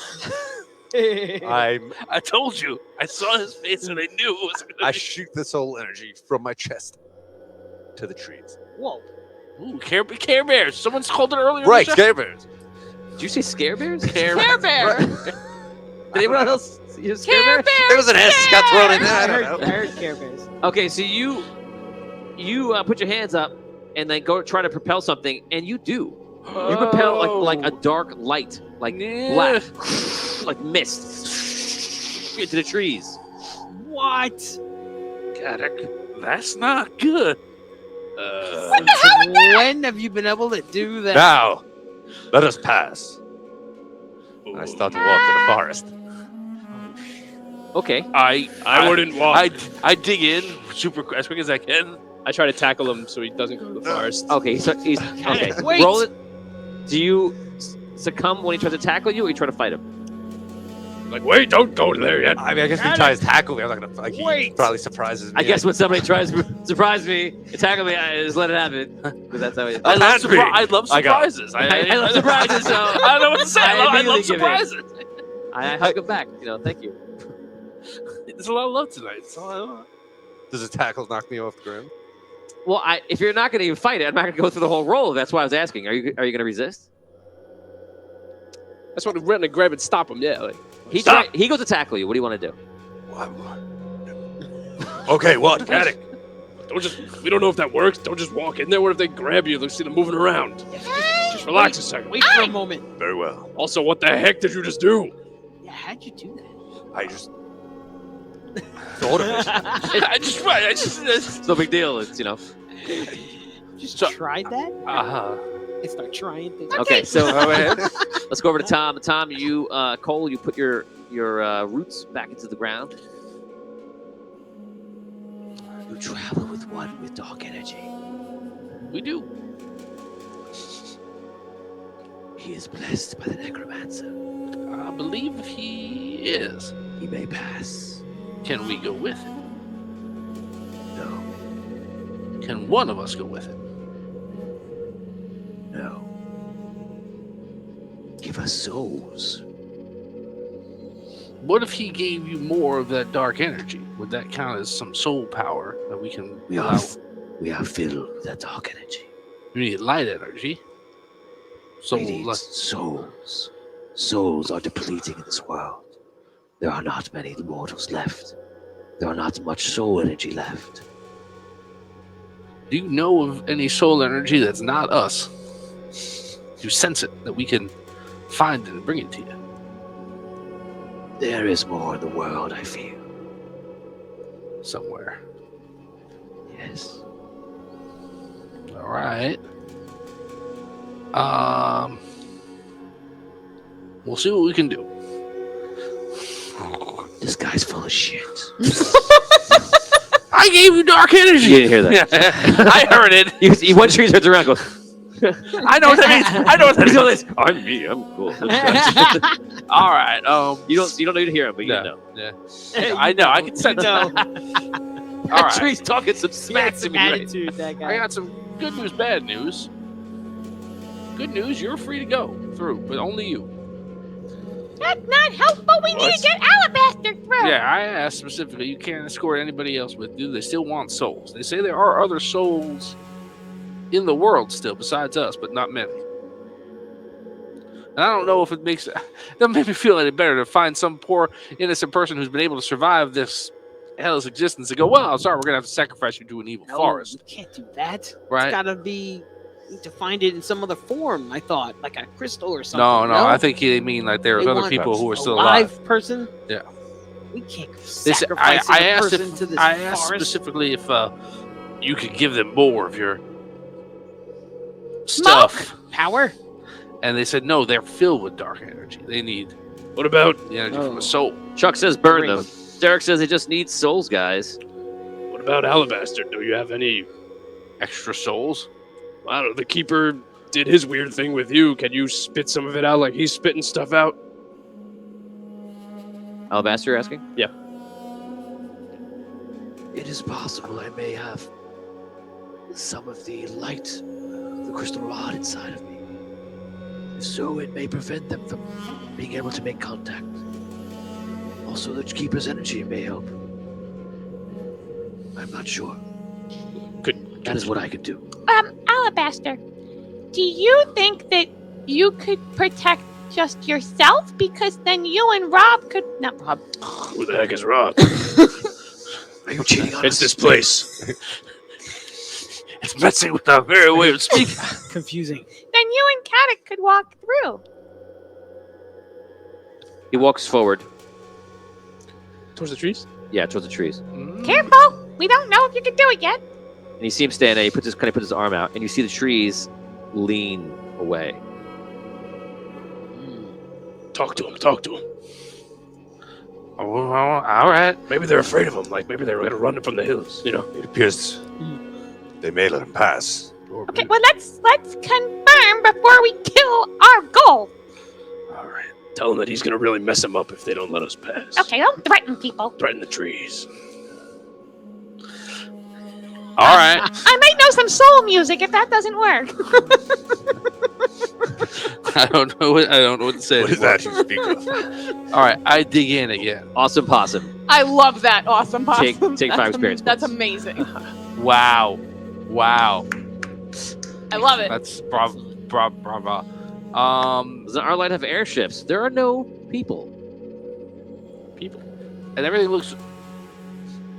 I told you. I saw his face and I knew it was going to I be. shoot the soul energy from my chest to the trees. Whoa. Ooh, Care Bears. Someone's called it earlier. Right, in the show. Care Bears. Did you say Scare Bears? Care Bear bear. Did anyone else use Scare Care Bears? bear. There was an S got thrown in there. I I heard, don't I know. heard Care Bears. Okay, so you put your hands up and then go try to propel something, and you do. You propel like a dark light, like black, like mist, into the trees. What? Gaddock, that's not good. When have you been able to do that? Now, let us pass. I start to walk to the forest. Okay. I wouldn't walk. I dig in as quick as I can. I try to tackle him so he doesn't go to the forest. Okay. So he's okay. Wait. Roll it. Do you succumb when he tries to tackle you, or you try to fight him? Like, wait, don't go there yet. I mean, I guess if he tries to tackle me, I'm not gonna. Like, he Wait. probably surprises me. I guess when somebody tries to surprise me and tackle me, I just let it happen because that's how it is. I love, Can't be. I love I got it. surprises. I love surprises, so I don't know what to say. I love immediately give in. surprises. I hug him back. Thank you. There's a lot of love tonight. So I don't know. Does a tackle knock me off the ground? Well, if you're not going to even fight it, I'm not going to go through the whole roll. That's why I was asking. Are you going to resist? That's what we're going to grab and stop him. Yeah. Like, He goes to tackle you. What do you want to do? Okay, what? Caddick. We don't know if that works. Don't just walk in there. What if they grab you? They'll see them moving around. Just relax a second. Wait for a moment. Very well. Also, what the heck did you just do? Yeah, how'd you do that? I just thought of it. It's no big deal. It's, Just tried that? And start trying things. Okay, so let's go over to Tom. Tom, you, Cole, you put your roots back into the ground. You travel with one with dark energy. We do. He is blessed by the necromancer. I believe he is. He may pass. Can we go with him? No. Can one of us go with him? No. Give us souls. What if he gave you more of that dark energy? Would that count as some soul power that we can allow? We are filled with that dark energy. We need light energy. So We need souls. Souls are depleting in this world. There are not many mortals left. There are not much soul energy left. do you know of any soul energy that's not us? You sense it, that we can find and bring it to you. There is more in the world, I feel. Somewhere. Yes. All right. We'll see what we can do. This guy's full of shit. I gave you dark energy. You didn't hear that. I heard it. You one tree turns around and goes, I know what that means. I know what that means. I'm me, I'm cool. All right. You don't need to hear him, but you No. know. Yeah. I know. I can sense No. that. All That right. tree's talking some smack to me. Right? Attitude, that guy. I got some good news, bad news. Good news, you're free to go through, but only you. That's not helpful. We need to get Alabaster through. Yeah, I asked specifically, you can't escort anybody else with you. They still want souls. They say there are other souls in the world still besides us, but not many. And I don't know if it makes that make me feel any better to find some poor innocent person who's been able to survive this hell's existence and go, well, I'm sorry, we're gonna have to sacrifice you to an evil No, forest. we can't do that. Right? It's gotta be to find it in some other form. I thought, like a crystal or something. No, I think they mean like there's They other want people who are a still alive. live person. Yeah. We can't They said- sacrifice I a asked person if to this I asked forest. specifically if you could give them more of your stuff, Power. and they said no, they're filled with dark energy. They need What about the energy from Oh. a soul. Chuck says burn them. Derek says it just needs souls, guys. Alabaster? Do you have any? Extra souls? I don't know. The keeper did his weird thing with you. Can you spit some of it out like he's spitting stuff out? Alabaster, you're asking? Yeah. It is possible I may have some of the light, the crystal rod inside of me. If so, it may prevent them from being able to make contact. Also, the keeper's energy may help. I'm not sure. That is what I could do. Alabaster, do you think that you could protect just yourself? Because then you and Rob could... Not Rob. Who the heck is Rob? Are you cheating on It's us? this place. It's messing with our very way of speaking. Confusing. Then you and Caddick could walk through. He walks forward. Towards the trees? Yeah, towards the trees. Careful. We don't know if you can do it yet. And you see him stand there. He puts his arm out, and you see the trees lean away. Talk to him. Talk to him. Oh, well, all right. Maybe they're afraid of him. Like maybe they were gonna run him from the hills. You know. It appears they may let him pass. Or Okay, well, let's confirm before we kill our goal. all right. Tell him that he's gonna really mess him up if they don't let us pass. Okay, don't threaten people. Threaten the trees. All right. I might know some soul music if that doesn't work. I don't know what to say. What is anymore. that you speak of? All right, I dig in again. Awesome possum. I love that awesome possum. Take 5 experience That's points. amazing. Wow. Wow. I love it. That's bravo. Does our line have airships? There are no people. People. And everything looks.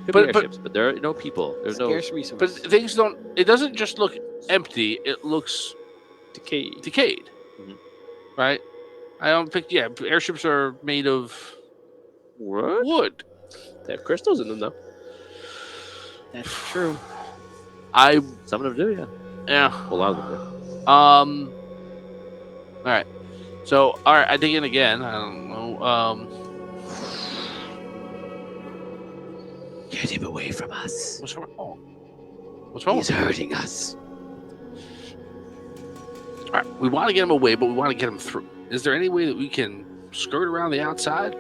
Could But- be airships, but there are no people. There's no. Scarce But resource. things don't. It doesn't just look empty. It looks Decayed. decayed. Mhm. Right? I don't think. Yeah, airships are made of What? wood. They have crystals in them, though. That's true. Some of them do, yeah. Yeah. A lot of them do. All right. So, all right, I dig in again. I don't know. Get him away from us. What's wrong? What's wrong? He's hurting us. All right, we want to get him away, but we want to get him through. Is there any way that we can skirt around the outside?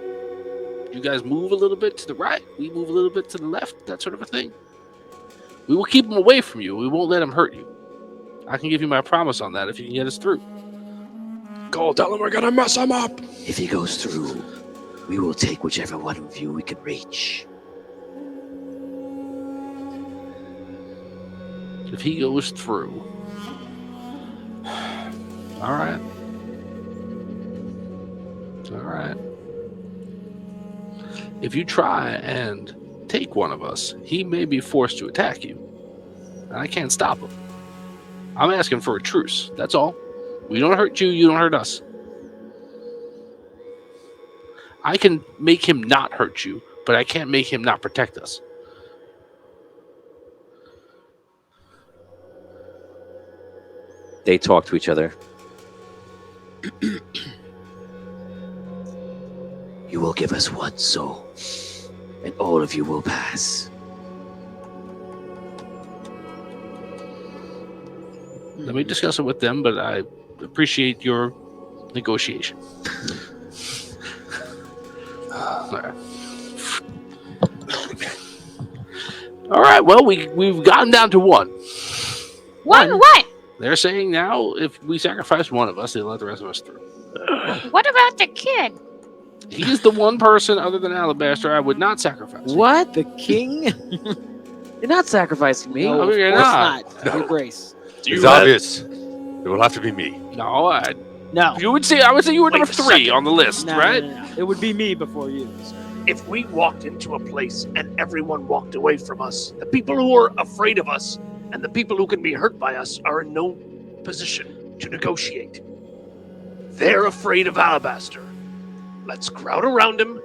You guys move a little bit to the right. We move a little bit to the left. That sort of a thing. We will keep him away from you. We won't let him hurt you. I can give you my promise on that if you can get us through. Go tell him we're gonna mess him up. If he goes through, we will take whichever one of you we can reach. If he goes through. All right. All right. If you try and take one of us, he may be forced to attack you. And I can't stop him. I'm asking for a truce. That's all. We don't hurt you, you don't hurt us. I can make him not hurt you, but I can't make him not protect us. They talk to each other. You will give us one soul, and all of you will pass. Let me discuss it with them, but I appreciate your negotiation. All right. Well, we've gotten down to one. One what? They're saying now if we sacrifice one of us, they let the rest of us through. What about the kid? He is the one person other than Alabaster I would not sacrifice. What? The king? You're not sacrificing me. No, Oh, of you're course not. not. Your grace. It's obvious. It will have to be me. No, No. I would say you were Wait number a 3 second. on the list, No, right? no. It would be me before you, sir. If we walked into a place and everyone walked away from us, the people who are afraid of us and the people who can be hurt by us are in no position to negotiate. They're afraid of Alabaster. Let's crowd around him,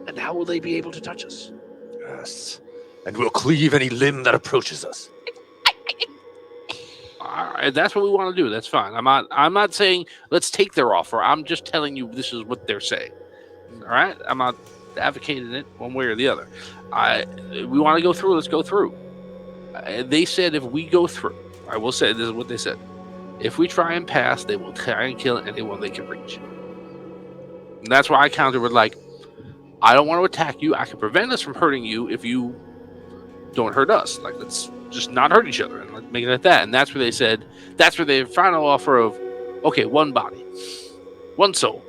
and how will they be able to touch us? Yes. And we'll cleave any limb that approaches us. All right, that's what we want to do. That's fine. I'm not saying let's take their offer. I'm just telling you this is what they're saying. All right, I'm not advocating it one way or the other. We want to go through. Let's go through. They said if we go through, I will say this is what they said. If we try and pass, they will try and kill anyone they can reach. And that's why I countered with I don't want to attack you. I can prevent us from hurting you if you don't hurt us. Let's just not hurt each other and let's make it like that. And that's where they said, that's where their final offer of, okay, one body, one soul.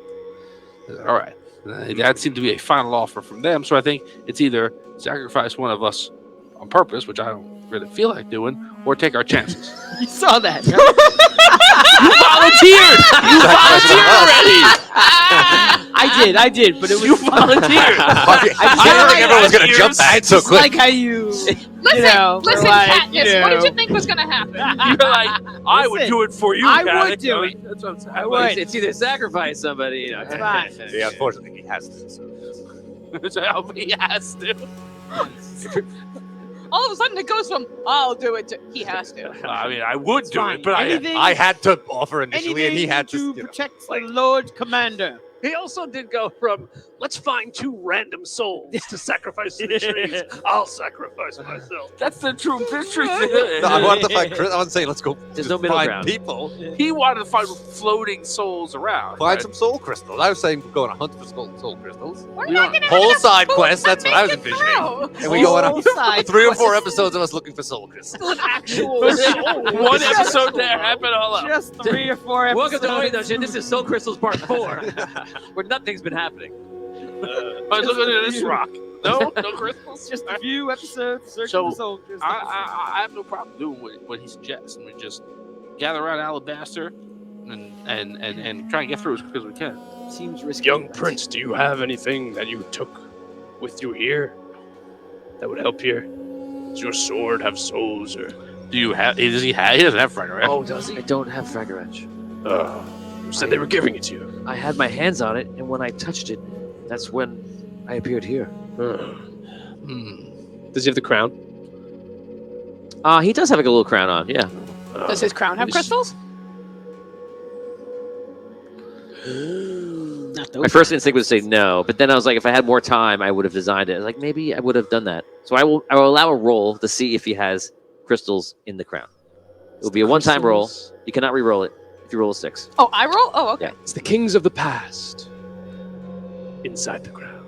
All right. That seemed to be a final offer from them. So I think it's either sacrifice one of us on purpose, which I don't really feel like doing, or take our chances. You saw that. You volunteered! You volunteered already! I did, but it was You volunteered! I didn't think everyone was going to jump back so just quick. like how you Listen, were like, Katniss, what did you think was going to happen? You're like, I would Listen, do it for you, I Katniss. would do it. That's what I'm saying. I would. It's either sacrifice somebody, you know. It's fine. Yeah, unfortunately, he has to. So. He has to. All of a sudden, it goes from "I'll do it" to "he has to." I mean, I would do fine. it, but Anything- I had to offer initially, and he anything had to to. protect the Lord Commander. He also did go from, let's find 2 random souls to sacrifice to the trees. I'll sacrifice myself. that's the truth. That's true. No, I wanted to find Chris. I want to say, let's go. There's just no middle find ground. people. He wanted to find floating souls around. Find right? some soul crystals. I was saying we're going to hunt for soul crystals. We're We not don't- going to Whole side quest. That's what I was envisioning. And we go on Whole side 3 or 4 quest. episodes of us looking for soul crystals. Still an actual soul. One episode there, happen all up. Just 3 or 4 episodes. Welcome to Only Dungeon. This is Soul Crystals Part 4, where nothing's been happening. I was looking at this rock. No crystals. Just a few episodes. Searching So, for soldiers. I have no problem doing what he suggests. And we just gather around Alabaster and try and get through as quick as we can. Seems risky. Young Prince, do you have anything that you took with you here that would help here? Does your sword have souls or? Do you have? Does he have? He doesn't have Fragger, right? Oh, does he? I don't have Fragger Edge. You said they were giving it to you. I had my hands on it, and when I touched it, that's when I appeared here. Does he have the crown? He does have like a little crown on, yeah. Does his crown have crystals? Not those. My first instinct was to say no, but then I was like, if I had more time, I would have designed it. Like maybe I would have done that. So I will allow a roll to see if he has crystals in the crown. It will be a one-time roll. You cannot re-roll it if you roll a 6. Oh, I roll? Oh, okay. Yeah. It's the kings of the past inside the crown.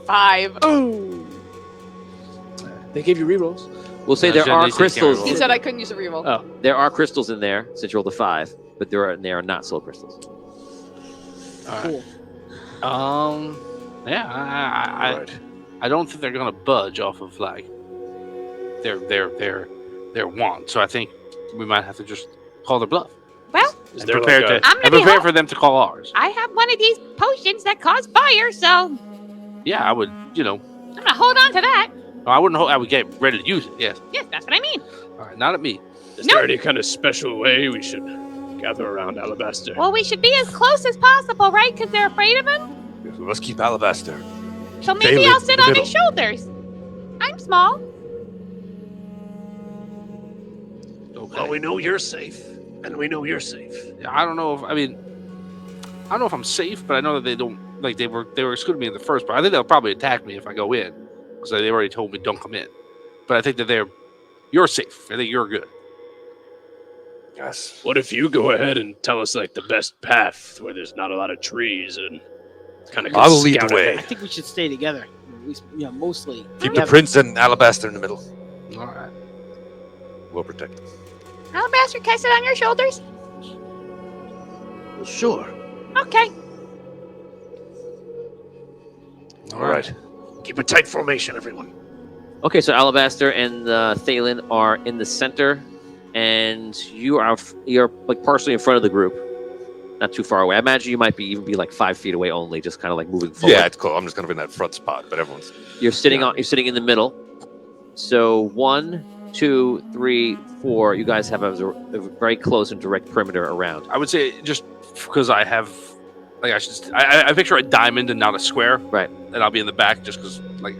5. Oh! They gave you rerolls. We'll say No, there she- are they say crystals. can't He said I couldn't use a reroll. Oh. There are crystals in there since you rolled a 5, but there are not soul crystals. All Cool. right. Yeah. I don't think they're gonna budge off of like their want. So I think we might have to just call their bluff. Well, Is And there prepare like a, to I'm gonna and be prepare home. for them to call ours. I have one of these potions that cause fire, so Yeah, I would. I'm gonna hold on to that. I wouldn't. I would get ready to use it. Yes. Yes, that's what I mean. All right. Not at me. is there any kind of special way we should gather around Alabaster? Well, we should be as close as possible, right? Because they're afraid of him. We must keep Alabaster. So maybe Daily I'll in sit the on middle. his shoulders. I'm small. Okay. Well, we know you're safe, and we know you're safe. I don't know if I don't know if I'm safe, but I know that they don't like they were excluding me in the first part. I think they'll probably attack me if I go in because they already told me don't come in. But I think that you're safe. I think you're good. Yes. What if you go ahead and tell us like the best path where there's not a lot of trees and kind of? I'll lead the way. I think we should stay together. At least, mostly. Keep the together. prince and Alabaster in the middle. All right. We'll protect them. Alabaster, can I sit on your shoulders? Well, sure. Okay. All right. Keep a tight formation, everyone. Okay, so Alabaster and Thalen are in the center, and you're like partially in front of the group, not too far away. I imagine you might even be like 5 feet away only, just kind of like moving forward. Yeah, it's cool. I'm just kind of in that front spot, but everyone's. You're sitting in the middle. So 1, 2, 3, 4. You guys have a very close and direct perimeter around. I would say just because I have like I picture a diamond and not a square. Right. And I'll be in the back just because like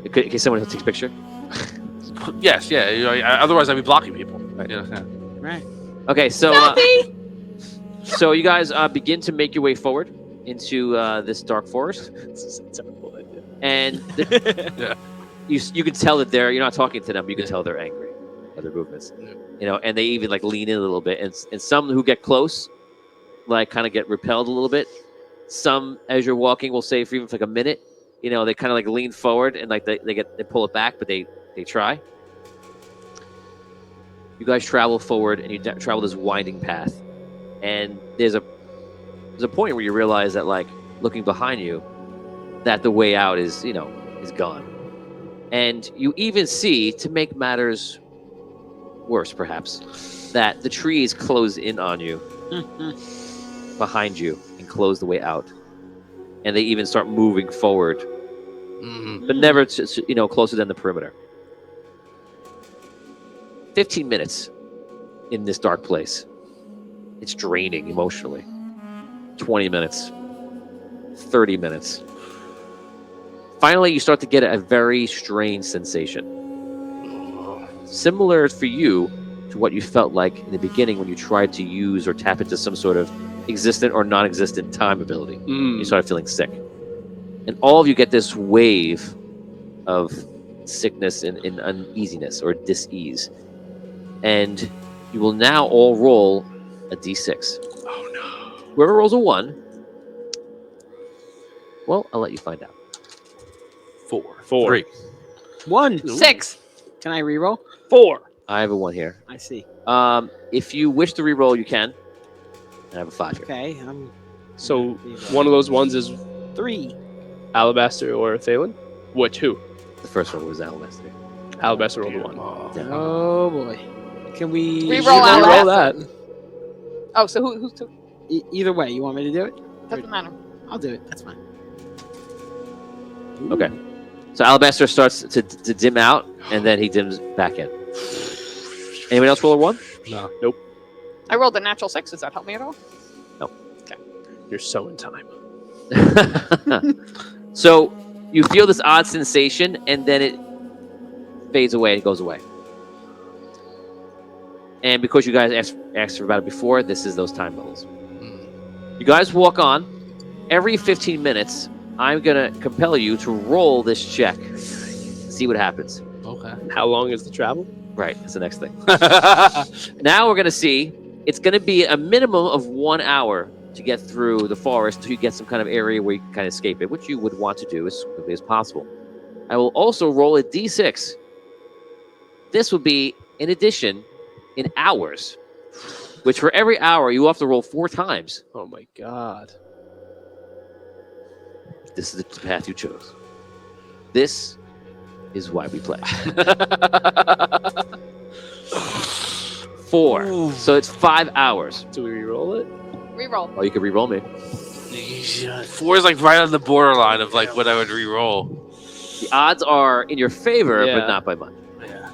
In case someone takes a picture. yes, yeah. Otherwise I'd be blocking people. Right. Yeah. Right. Okay, so Selfie! so you guys begin to make your way forward into this dark forest, It's a terrible idea. and you can tell that you're not talking to them. But you can tell they're angry by their movements. Yeah. And they even like lean in a little bit, and some who get close, like kind of get repelled a little bit. Some, as you're walking, will say for even like a minute, they kind of like lean forward and like they pull it back, but they try. You guys travel forward, and you travel this winding path, and there's a point where you realize that, like, looking behind you, that the way out is gone, and you even see, to make matters worse, perhaps, that the trees close in on you behind you and close the way out, and they even start moving forward, but never closer than the perimeter. 15 minutes in this dark place. It's draining emotionally. 20 minutes. 30 minutes. Finally, you start to get a very strange sensation. Similar for you to what you felt like in the beginning when you tried to use or tap into some sort of existent or non-existent time ability. You started feeling sick. And all of you get this wave of sickness and uneasiness or dis-ease. And you will now all roll a d6. Oh no. Whoever rolls a 1, well, I'll let you find out. 4. 3. 1. 6. Can I reroll? 4. I have a 1 here. I see. If you wish to re-roll, you can. And I have a 5 here. Okay. So one of those ones is 3. Alabaster or Thalen? Which who? The first one was Alabaster. Alabaster rolled a 1. Oh boy. Can we Reroll Reroll Alabaster. that. Oh, so who's two? Either way, you want me to do it? Doesn't matter. I'll do it. That's fine. Ooh. Okay. So Alabaster starts to dim out, and then he dims back in. Anyone else roll a 1? No. Nope. I rolled a natural 6. Does that help me at all? You're so in time. So you feel this odd sensation, and then it fades away and goes away. And because you guys asked about it before, this is those time bubbles. You guys walk on. Every 15 minutes, I'm going to compel you to roll this check. See what happens. Okay. How long is the travel? Right, that's the next thing. Now we're going to see, it's going to be a minimum of 1 hour to get through the forest to get some kind of area where you can kind of escape it, which you would want to do as quickly as possible. I will also roll a d6. This will be, in addition, in hours, which for every hour, you have to roll 4 times. Oh my god. This is the path you chose. This is why we play. 4. So it's 5 hours. Do we re-roll it? Reroll. Oh, you can re-roll me. 4 is like right on the borderline of like what I would re-roll. The odds are in your favor, Yeah. but not by much. Yeah.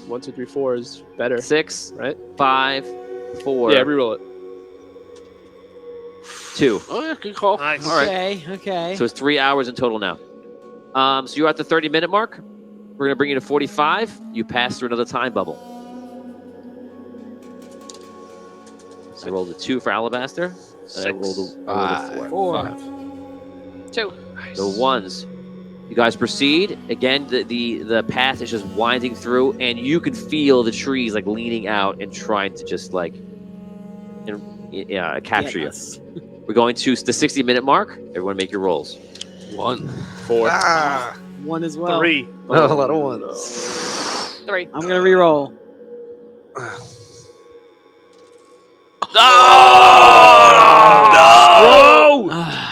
1, 2, 3, 4 is better. 6, Right? 5, 4, Yeah, re-roll it. 2. Oh yeah, good call. Nice. All right. Okay. So it's 3 hours in total now. So you're at the 30-minute mark. We're going to bring you to 45. You pass through another time bubble. So I rolled a 2 for Alabaster. And I rolled a 4. 5. 2. The 1s. You guys proceed. Again, the path is just winding through, and you can feel the trees like leaning out and trying to just like capture you. Yes. We're going to the 60-minute mark. Everyone make your rolls. 1. 4. Ah, 1 as well. 3. no, a lot of ones. 3. I'm gonna re-roll.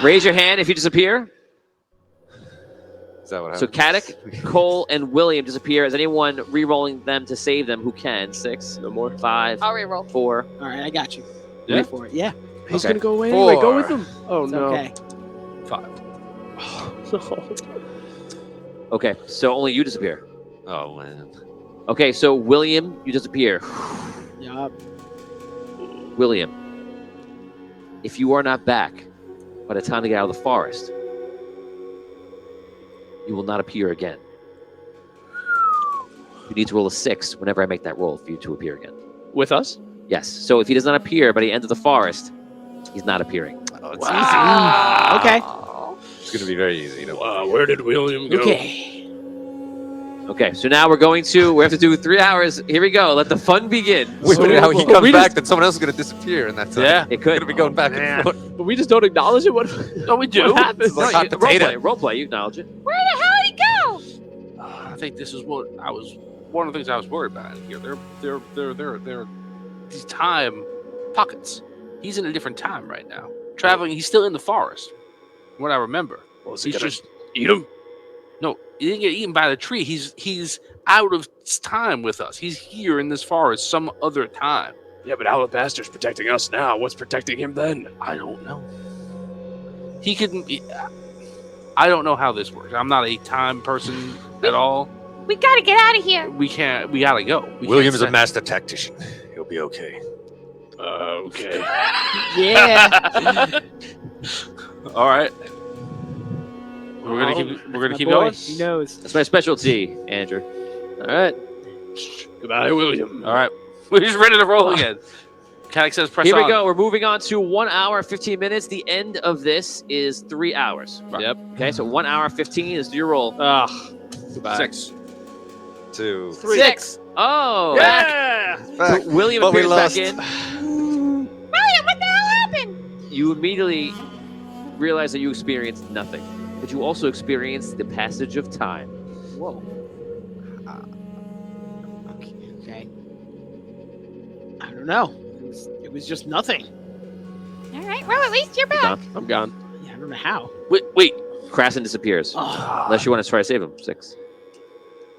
Raise your hand if you disappear. Is that what So happened? Caddick, Cole, and William disappear. Is anyone re-rolling them to save them? Who can? 6, No more. 5, I'll reroll. 4. All right, I got you. Yeah? Wait for it. Yeah. He's Okay. gonna go away anyway. Go 4. with him. Oh It's no. okay. 5. Okay, so only you disappear. Oh man. Okay, so William, you disappear. Yup. William, if you are not back by the time to get out of the forest, you will not appear again. You need to roll a 6 whenever I make that roll for you to appear again. With us? Yes, so if he does not appear by the end of the forest, he's not appearing. Oh, it's Okay. It's gonna be very easy. Don't worry. Where did William go? Okay. Okay, so now we have to do 3 hours. Here we go. Let the fun begin. Wait, but how he But comes we back, just- then someone else is gonna disappear, and that's Yeah. It could. gonna be going back man. and forth. But we just don't acknowledge it. What? No, we do. What happens? Like hot Role potato. play, you acknowledge it. Where the hell did he go? I think this is what I was. One of the things I was worried about here. They're these time pockets. He's in a different time right now. Traveling. He's still in the forest. What I remember. Well, is He's he gonna just eat him? no. He didn't get eaten by the tree. He's out of time with us. He's here in this forest some other time. Yeah, but Alabaster's protecting us now. What's protecting him then? I don't know. He could. I don't know how this works. I'm not a time person at all. We gotta get out of here. We can't. We gotta go. We William can't is a stay. master tactician. He'll be okay. Okay. Yeah. All right. We're gonna keep. We're gonna My keep boy. going. He knows. That's my specialty, Andrew. All right. Goodbye, William. All right. We're just ready to roll again. Kanik says, "Press Here on." we go. We're moving on to 1 hour, 15 minutes. The end of this is 3 hours. Yep. Okay, so 1 hour, 15 is your roll. Ah. Goodbye. 6. 2. 6. Oh. Yeah. Back. So William But we appears back lost. in. William, what the hell happened? You immediately realize that you experienced nothing, but you also experienced the passage of time. Whoa. Okay. I don't know. It was just nothing. All right, well, at least you're back. Done. I'm gone. Yeah, I don't know how. Wait. Krasn disappears. Oh. Unless you want to try to save him. 6,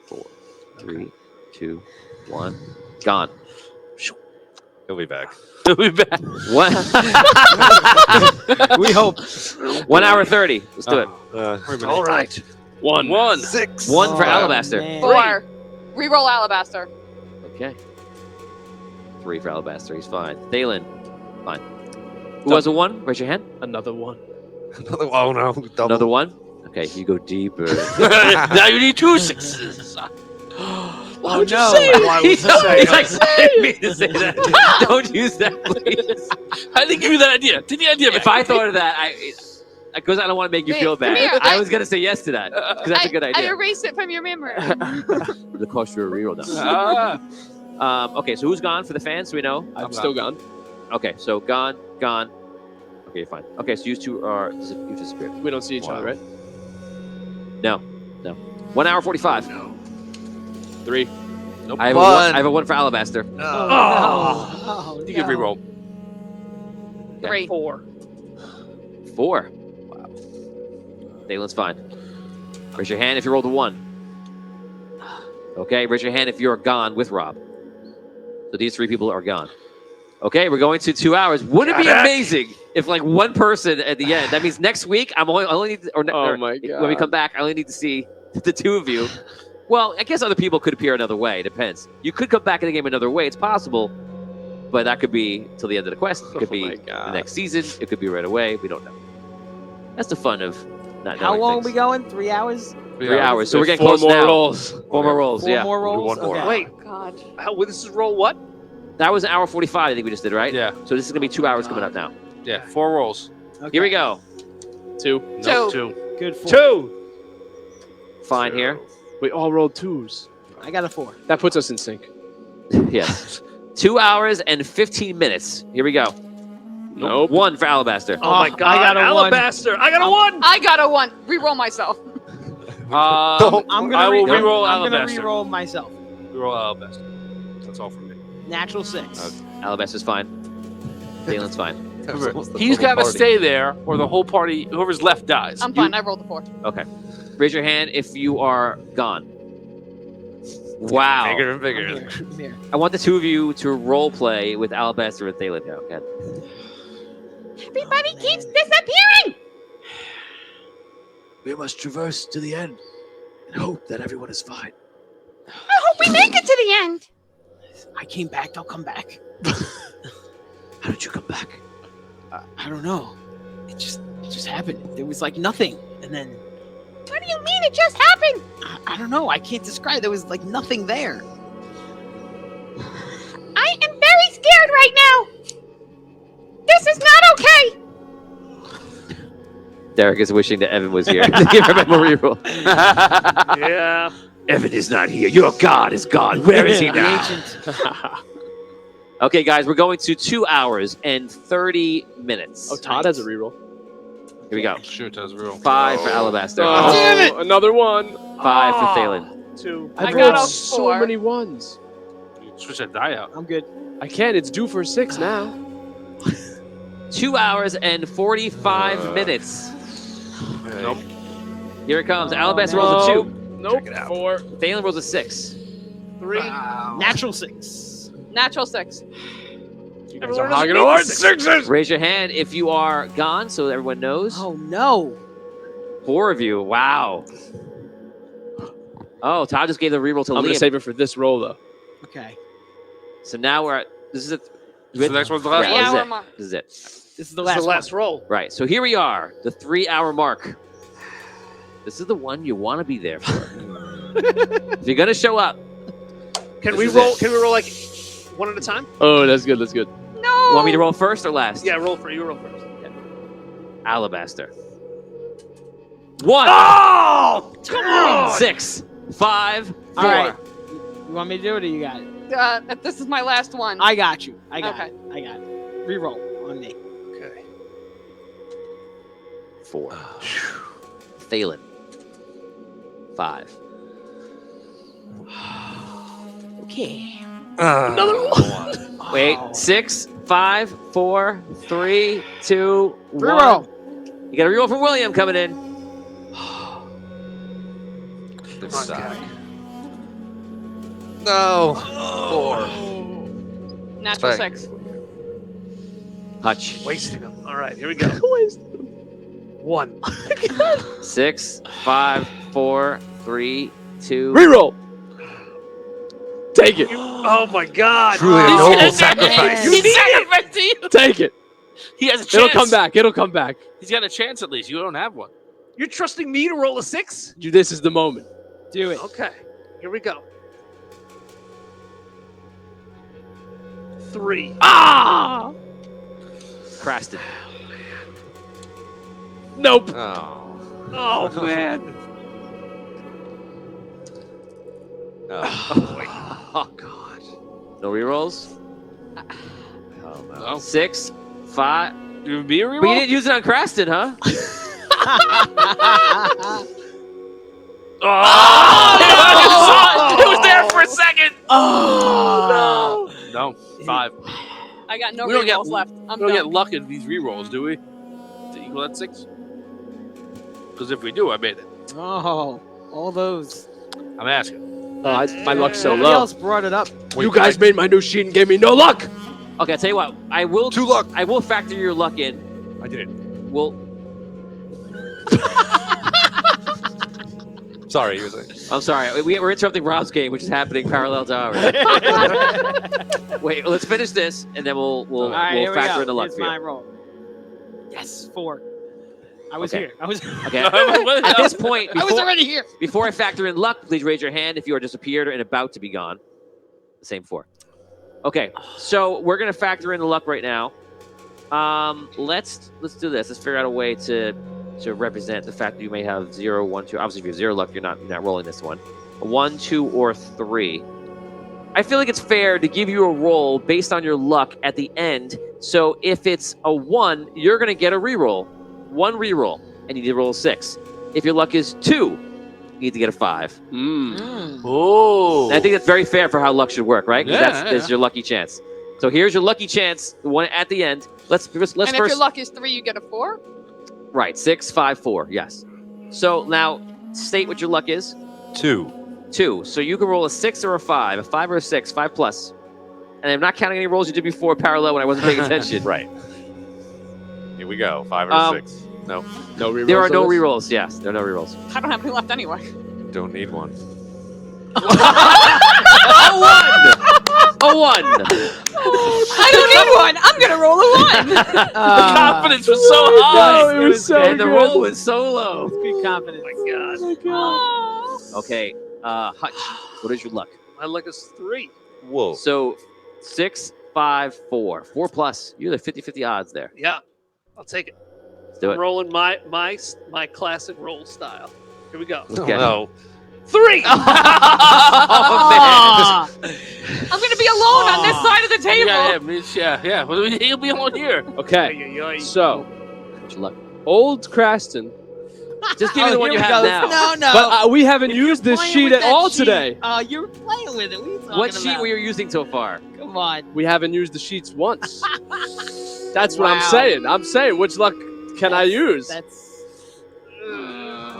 4, 3, 2, 1. Gone. He'll be back. We'll be back. One. We hope. 1 hour 30. Let's do it. All right. One. 6. 1 for Oh, Alabaster. man. 4. Reroll Alabaster. Okay. 3 for Alabaster. He's fine. Thalen. Fine. Who has a 1? Raise your hand. Another one. Oh no! Double. Another 1? Okay, you go deeper. Now you need 2 6s. Why would you say? Why would you say? He's like, I didn't mean to say that. Don't use that, please. I didn't give you that idea. Did the idea? If I thought of that, because I don't want to make you Wait, feel come bad, here. I was going to say yes to that. Because that's a good I idea. erased it from your memory. The cost you a reroll now. Ah. Okay, so who's gone for the fans? Do we know? I'm still gone. Okay, so gone. Okay, you're fine. Okay, so you two are you disappeared. We don't see each other, right? No. 1 hour 45. 3. I have One. I have a 1 for Alabaster. Oh, You can reroll. 3. 4. 4. Wow. Thalen's fine. Raise your hand if you rolled a 1. Okay, raise your hand if you're gone with Rob. So these 3 people are gone. Okay, we're going to 2 hours. Wouldn't it be amazing if like one person at the end? That means next week I only need to, or My God. when we come back, I only need to see the 2 of you. Well, I guess other people could appear another way. It depends. You could come back in the game another way. It's possible, but that could be till the end of the quest. It could be the next season. It could be right away. We don't know. That's the fun of not knowing How long things. are we going? 3 hours? 3 hours. So we're getting 4 close more now. rolls. 4 more rolls. 4 Yeah. more rolls? one more. Okay. Wait, God. this is roll what? That was an hour 45. I think we just did, right? Yeah. So this is gonna be 2 hours coming up now. Yeah. 4 rolls. Okay. Here we go. 2. No, 2. 2. Good 4. 2. Fine here. We all rolled 2s. I got a 4. That puts us in sync. Yes. 2 hours and 15 minutes. Here we go. Nope. 1 for Alabaster. Oh my I God! got a 1. Alabaster! I got a 1. I got a 1. Reroll myself. I'm gonna I will re- reroll I'm gonna Alabaster. reroll myself. Reroll Alabaster. That's all from me. Natural 6. Okay. Alabaster's fine. Thalen's fine. He's got to stay there, or the whole party, whoever's left, dies. I'm fine. I rolled a 4. Okay. Raise your hand if you are gone. Wow. Bigger and I'm bigger. here. I'm here. I want the 2 of you to role play with Alabaster and Thalen now. Okay. Everybody keeps disappearing. We must traverse to the end and hope that everyone is fine. I hope we make it to the end. I came back. I'll come back. How did you come back? I don't know. It just happened. There was like nothing. And then, What do you mean it just happened? I don't know. I can't describe. There was like nothing there. I am very scared right now. This is not okay. Derek is wishing that Evan was here to give him a reroll. Yeah. Evan is not here. Your god is gone. Where is he The now? ancient. Okay, guys, we're going to 2 hours and 30 minutes. Oh, Todd has a reroll. Here we go. Sure, it does real. 5 for Alabaster. Oh, Damn it! Another 1. 5 for Thalen. 2. I've I got rolled a so 4. many 1s. You switch that die out. I'm good. I can't. It's due for 6 now. 2 hours and 45 minutes. Nope. Here it comes. Alabaster rolls a 2. Nope. Check it out. 4. Thalen rolls a 6. 3. Natural 6. Natural 6. You guys Everyone are doesn't hogging need hard. the 6s. Raise your hand if you are gone so everyone knows. Oh no. 4 of you. Wow. Oh, Todd just gave the reroll to I'm going Liam. to save it for this roll, though. Okay. So now we're at. This is it. So the next one's the last Yeah, one. this is 3 hour it. mark. This is it. This is the That's last, the last roll. Right. So here we are, the 3-hour mark. This is the one you want to be there for. If you're gonna show up, Can This we is roll? it. Can we roll like one at a time? Oh, that's good. That's good. No. you want me to roll first or last? Yeah, roll for you. Roll first. Alabaster. 1, Oh, come on! 6, 5, 4. All right. You want me to do it or you got it? This is my last one. I got you. I got Okay. it. I got it. Reroll on me. Okay. 4. Thalen. 5. Okay. Another one. Wait. 6, 5, 4, 3, 2, 1. Reroll. You got a reroll from William coming in. Good Come on, stuff. Jack. No. 4. Natural Thank- 6. Hutch. Wasting them. All right, here we go. 1. 6, 5, 4, 3, 2. Reroll. Take it. Oh my God! Truly a He's noble gonna sacrifice. He's sacrificing you. Take it. He has a chance. It'll come back. It'll come back. He's got a chance at least. You don't have one. You're trusting me to roll a 6? This is the moment. Do it. Okay, here we go. 3. Ah! Crasted. Nope. Oh. Oh man! Oh. Oh, God. No rerolls? Oh, no. No. 6, 5. You be a reroll? But you didn't use it on Craston, huh? Oh! It was there for a second. Oh, No, 5. I got no We don't get- rerolls left. I'm We don't done. get luck in these rerolls, do we? To equal that 6? Because if we do, I made it. Oh, all those. I'm asking. Oh, my luck's so Nobody low. else brought it up. You guys made my new sheet and gave me no luck. Okay, I'll tell you what. I will 2 luck. I will factor your luck in. I did it. We'll Sorry, you were saying. I'm sorry. We're interrupting Rob's game, which is happening parallel to ours. Wait, let's finish this, and then we'll All right, here we factor go. in the luck Here's for you. my roll. Yes, 4. I was Okay. here. I was. Okay. At this point, I was already here. before I factor in luck, please raise your hand if you are disappeared or and about to be gone. Same 4. Okay, so we're gonna factor in the luck right now. Let's do this. Let's figure out a way to represent the fact that you may have 0, 1, 2. Obviously, if you have 0 luck, you're not rolling this one. 1, 2, or 3. I feel like it's fair to give you a roll based on your luck at the end. So if it's a 1, you're gonna get a reroll. 1 reroll, and you need to roll a 6. If your luck is 2, you need to get a 5. Oh. And I think that's very fair for how luck should work, right? 'Cause Yeah, that's your lucky chance. So here's your lucky chance, the one at the end. Let's And if first. your luck is 3, you get a 4? Right, 6, 5, 4. Yes. So now state what your luck is. 2. 2. So you can roll a 6 or a 5, a 5 or a 6, 5 plus. And I'm not counting any rolls you did before parallel when I wasn't paying attention. Right. Here we go. 5 or Um, 6. No, No rerolls. There are no on this? rerolls. Yes, there are no rerolls. I don't have any left anyway. don't need one. A 1. I don't need one. I'm gonna roll a 1. The confidence was so high. No, it was so And the good. roll was so low. Good confidence. Oh. Okay, Hutch, what is your luck? My luck is 3. Whoa. So 6, 5, 4. 4 plus. You're the 50-50 odds there. Yeah, I'll take it. Let's do I'm it. rolling my classic roll style. Here we go. Okay. No. 3. Oh, man. Ah. I'm gonna be alone on this side of the table. Yeah. Well, he'll be on here. Okay. Ay, ay, ay. So, What's your luck? old Craston. Just give me the one you here we have go. now. No. But we haven't If you're used this playing sheet with at that all sheet, today. You're playing with it. What are you talking What sheet about? were you using so far? Come on. We haven't used the sheets once. That's what I'm Wow. saying. I'm saying, which luck can I use? That's.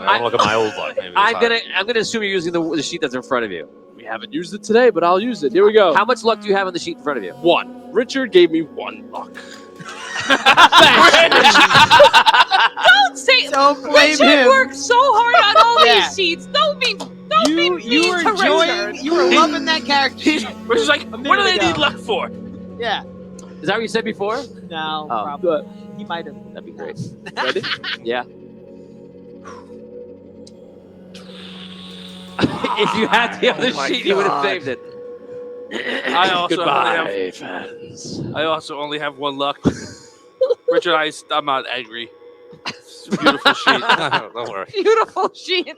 I'll look at my old luck. Maybe I'm 5. gonna assume you're using the sheet that's in front of you. We haven't used it today, but I'll use it. Here we go. How much luck do you have on the sheet in front of you? 1. Richard gave me 1 luck. Don't say. Don't blame Richard him. worked so hard on all Yeah. these sheets. Don't be You mean were to enjoying. Richard. You were loving that character. We're just like, A what do minute they ago. need luck for? Yeah. Is that what you said before? No. Oh. Probably. But, He might have. That'd be great. ready? Yeah. If you had the other my sheet, you would have God. saved it. I Goodbye, fans. also only have 1 luck. Richard, I'm not angry. It's a beautiful sheet. Don't worry. Beautiful sheet.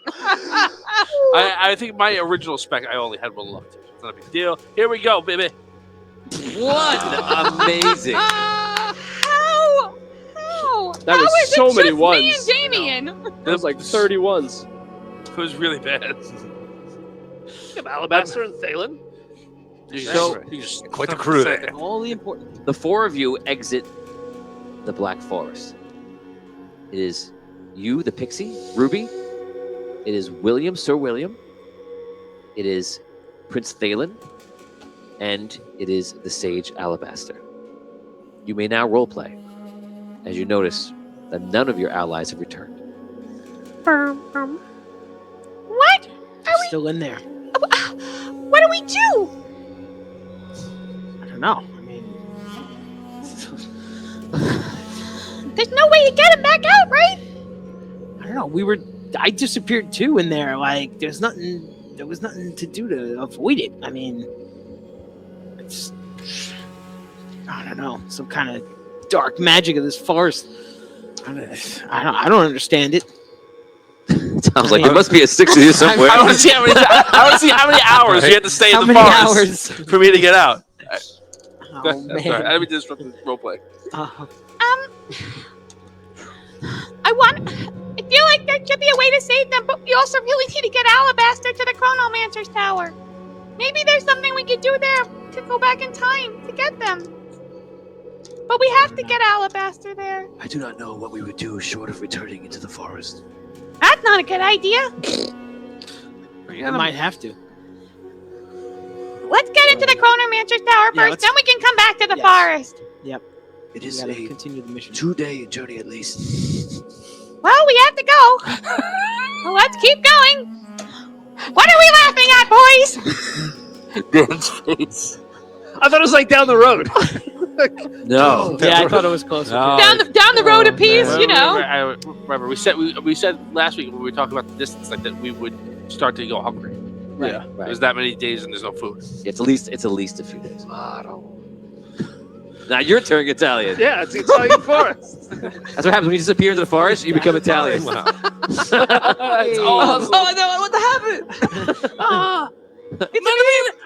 I think my original spec, I only had 1 luck. It's not a big deal. Here we go, baby. One. Amazing. How? That was How is so it many just ones. Me and Damien. That was like 30 ones. It was really bad. You have Alabaster and Thalen. So- Quite the crew there. All the important. The 4 of you exit the Black Forest. It is you, the pixie, Ruby. It is William, Sir William. It is Prince Thalen. And it is the Sage Alabaster. You may now roleplay, as you notice that none of your allies have returned. What? They're still in there. What do we do? I don't know. I mean, There's no way to get him back out, right? I don't know. I disappeared too in there. Like, there was nothing to do to avoid it. I mean, I don't know, some kind of dark magic of this forest. I don't understand it. Sounds like there must be a six of you somewhere. I want to see how many hours you had to stay in the forest for me to get out. Oh, Sorry, man. I didn't mean to disrupt the roleplay. I feel like there should be a way to save them, but we also really need to get Alabaster to the Chronomancer's Tower. Maybe there's something we could do there to go back in time to get them. But we have to get Alabaster there. I do not know what we would do short of returning into the forest. That's not a good idea. We might have to. Let's get into the Chronomancer's Tower Yeah, first, then we can come back to the forest. It We is gotta a continue the mission. 2-day journey at least. Well, we have to go. Well, let's keep going. What are we laughing at, boys? Dan's face. I thought it was like down the road. No. Yeah, I thought it was closer. No. Down the road a piece, you know. I remember we said last week when we were talking about the distance, like that we would start to go hungry. Right. Right. There's that many days and there's no food. It's at least a few days. Now your turn, Italian. Yeah, it's the Italian forest. That's what happens when you disappear into the forest. You become Italian. That's awesome. Oh no! What happened?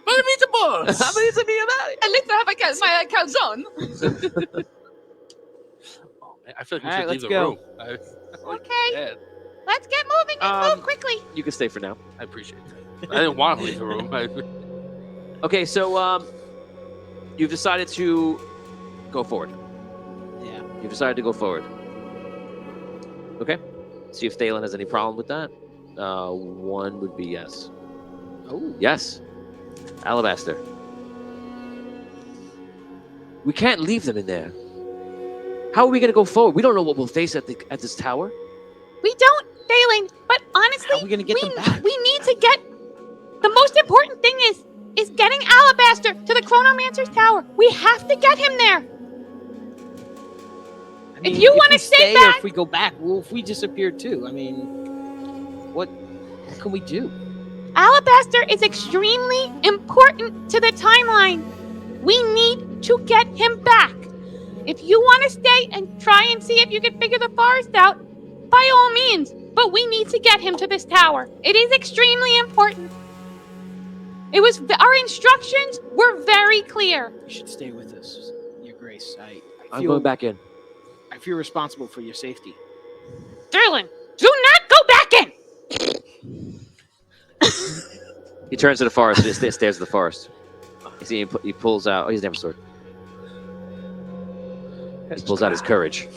Meatballs. At least I have my calzone. Oh, man, I feel like we All right, should leave let's the go. room. Okay, Yeah, let's get moving and move quickly. You can stay for now. I appreciate that. I didn't want to leave the room. Okay, so you've decided to go forward. Yeah. You've decided to go forward. Okay. See if Thalen has any problem with that. One would be yes. Oh. Yes. Alabaster. We can't leave them in there. How are we going to go forward? We don't know what we'll face at this tower. We don't, Thalen, but honestly, How are we gonna get them back? We need to get. The most important thing is getting Alabaster to the Chronomancer's Tower. We have to get him there. I mean, If you we wanna stay stay back- or if we go back, well, if we disappear too, I mean, what can we do? Alabaster is extremely important to the timeline. We need to get him back. If you want to stay and try and see if you can figure the forest out, by all means. But we need to get him to this tower. It is extremely important. Our instructions were very clear. You should stay with us, Your Grace. I'm going back in. I feel responsible for your safety. Thalen, do not go back in. He turns to the forest and just stares at the forest. You see, he pulls out. Oh, he doesn't have a sword. He pulls out his courage.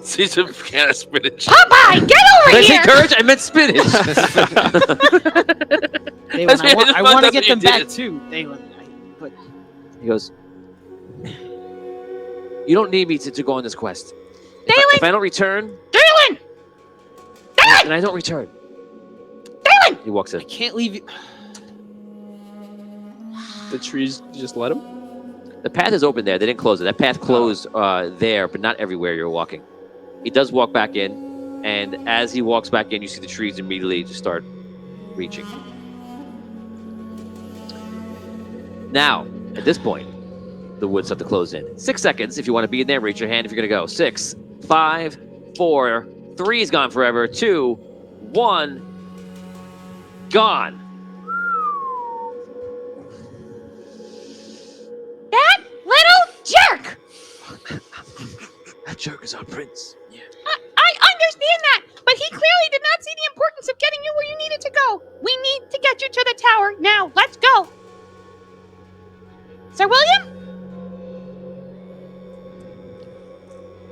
See some can of spinach. Popeye, get over Did I say here. courage? I meant spinach. Dalen, I want to get them That's what you back did. too, Dalen. But He goes, you don't need me to go on this quest. If I don't return, Thalen! and I don't return. Thalen! He walks in. I can't leave you. The trees just let him? The path is open there. They didn't close it. That path closed there, but not everywhere you're walking. He does walk back in, and as he walks back in, you see the trees immediately just start reaching. Now, at this point, the woods have to close in. 6 seconds if you want to be in there. Raise your hand if you're going to go. 6, 5, 4, 3 is gone forever. 2, 1, gone. That little jerk! That jerk is our prince. I understand that, but he clearly did not see the importance of getting you where you needed to go. We need to get you to the tower now. Let's go. Sir William?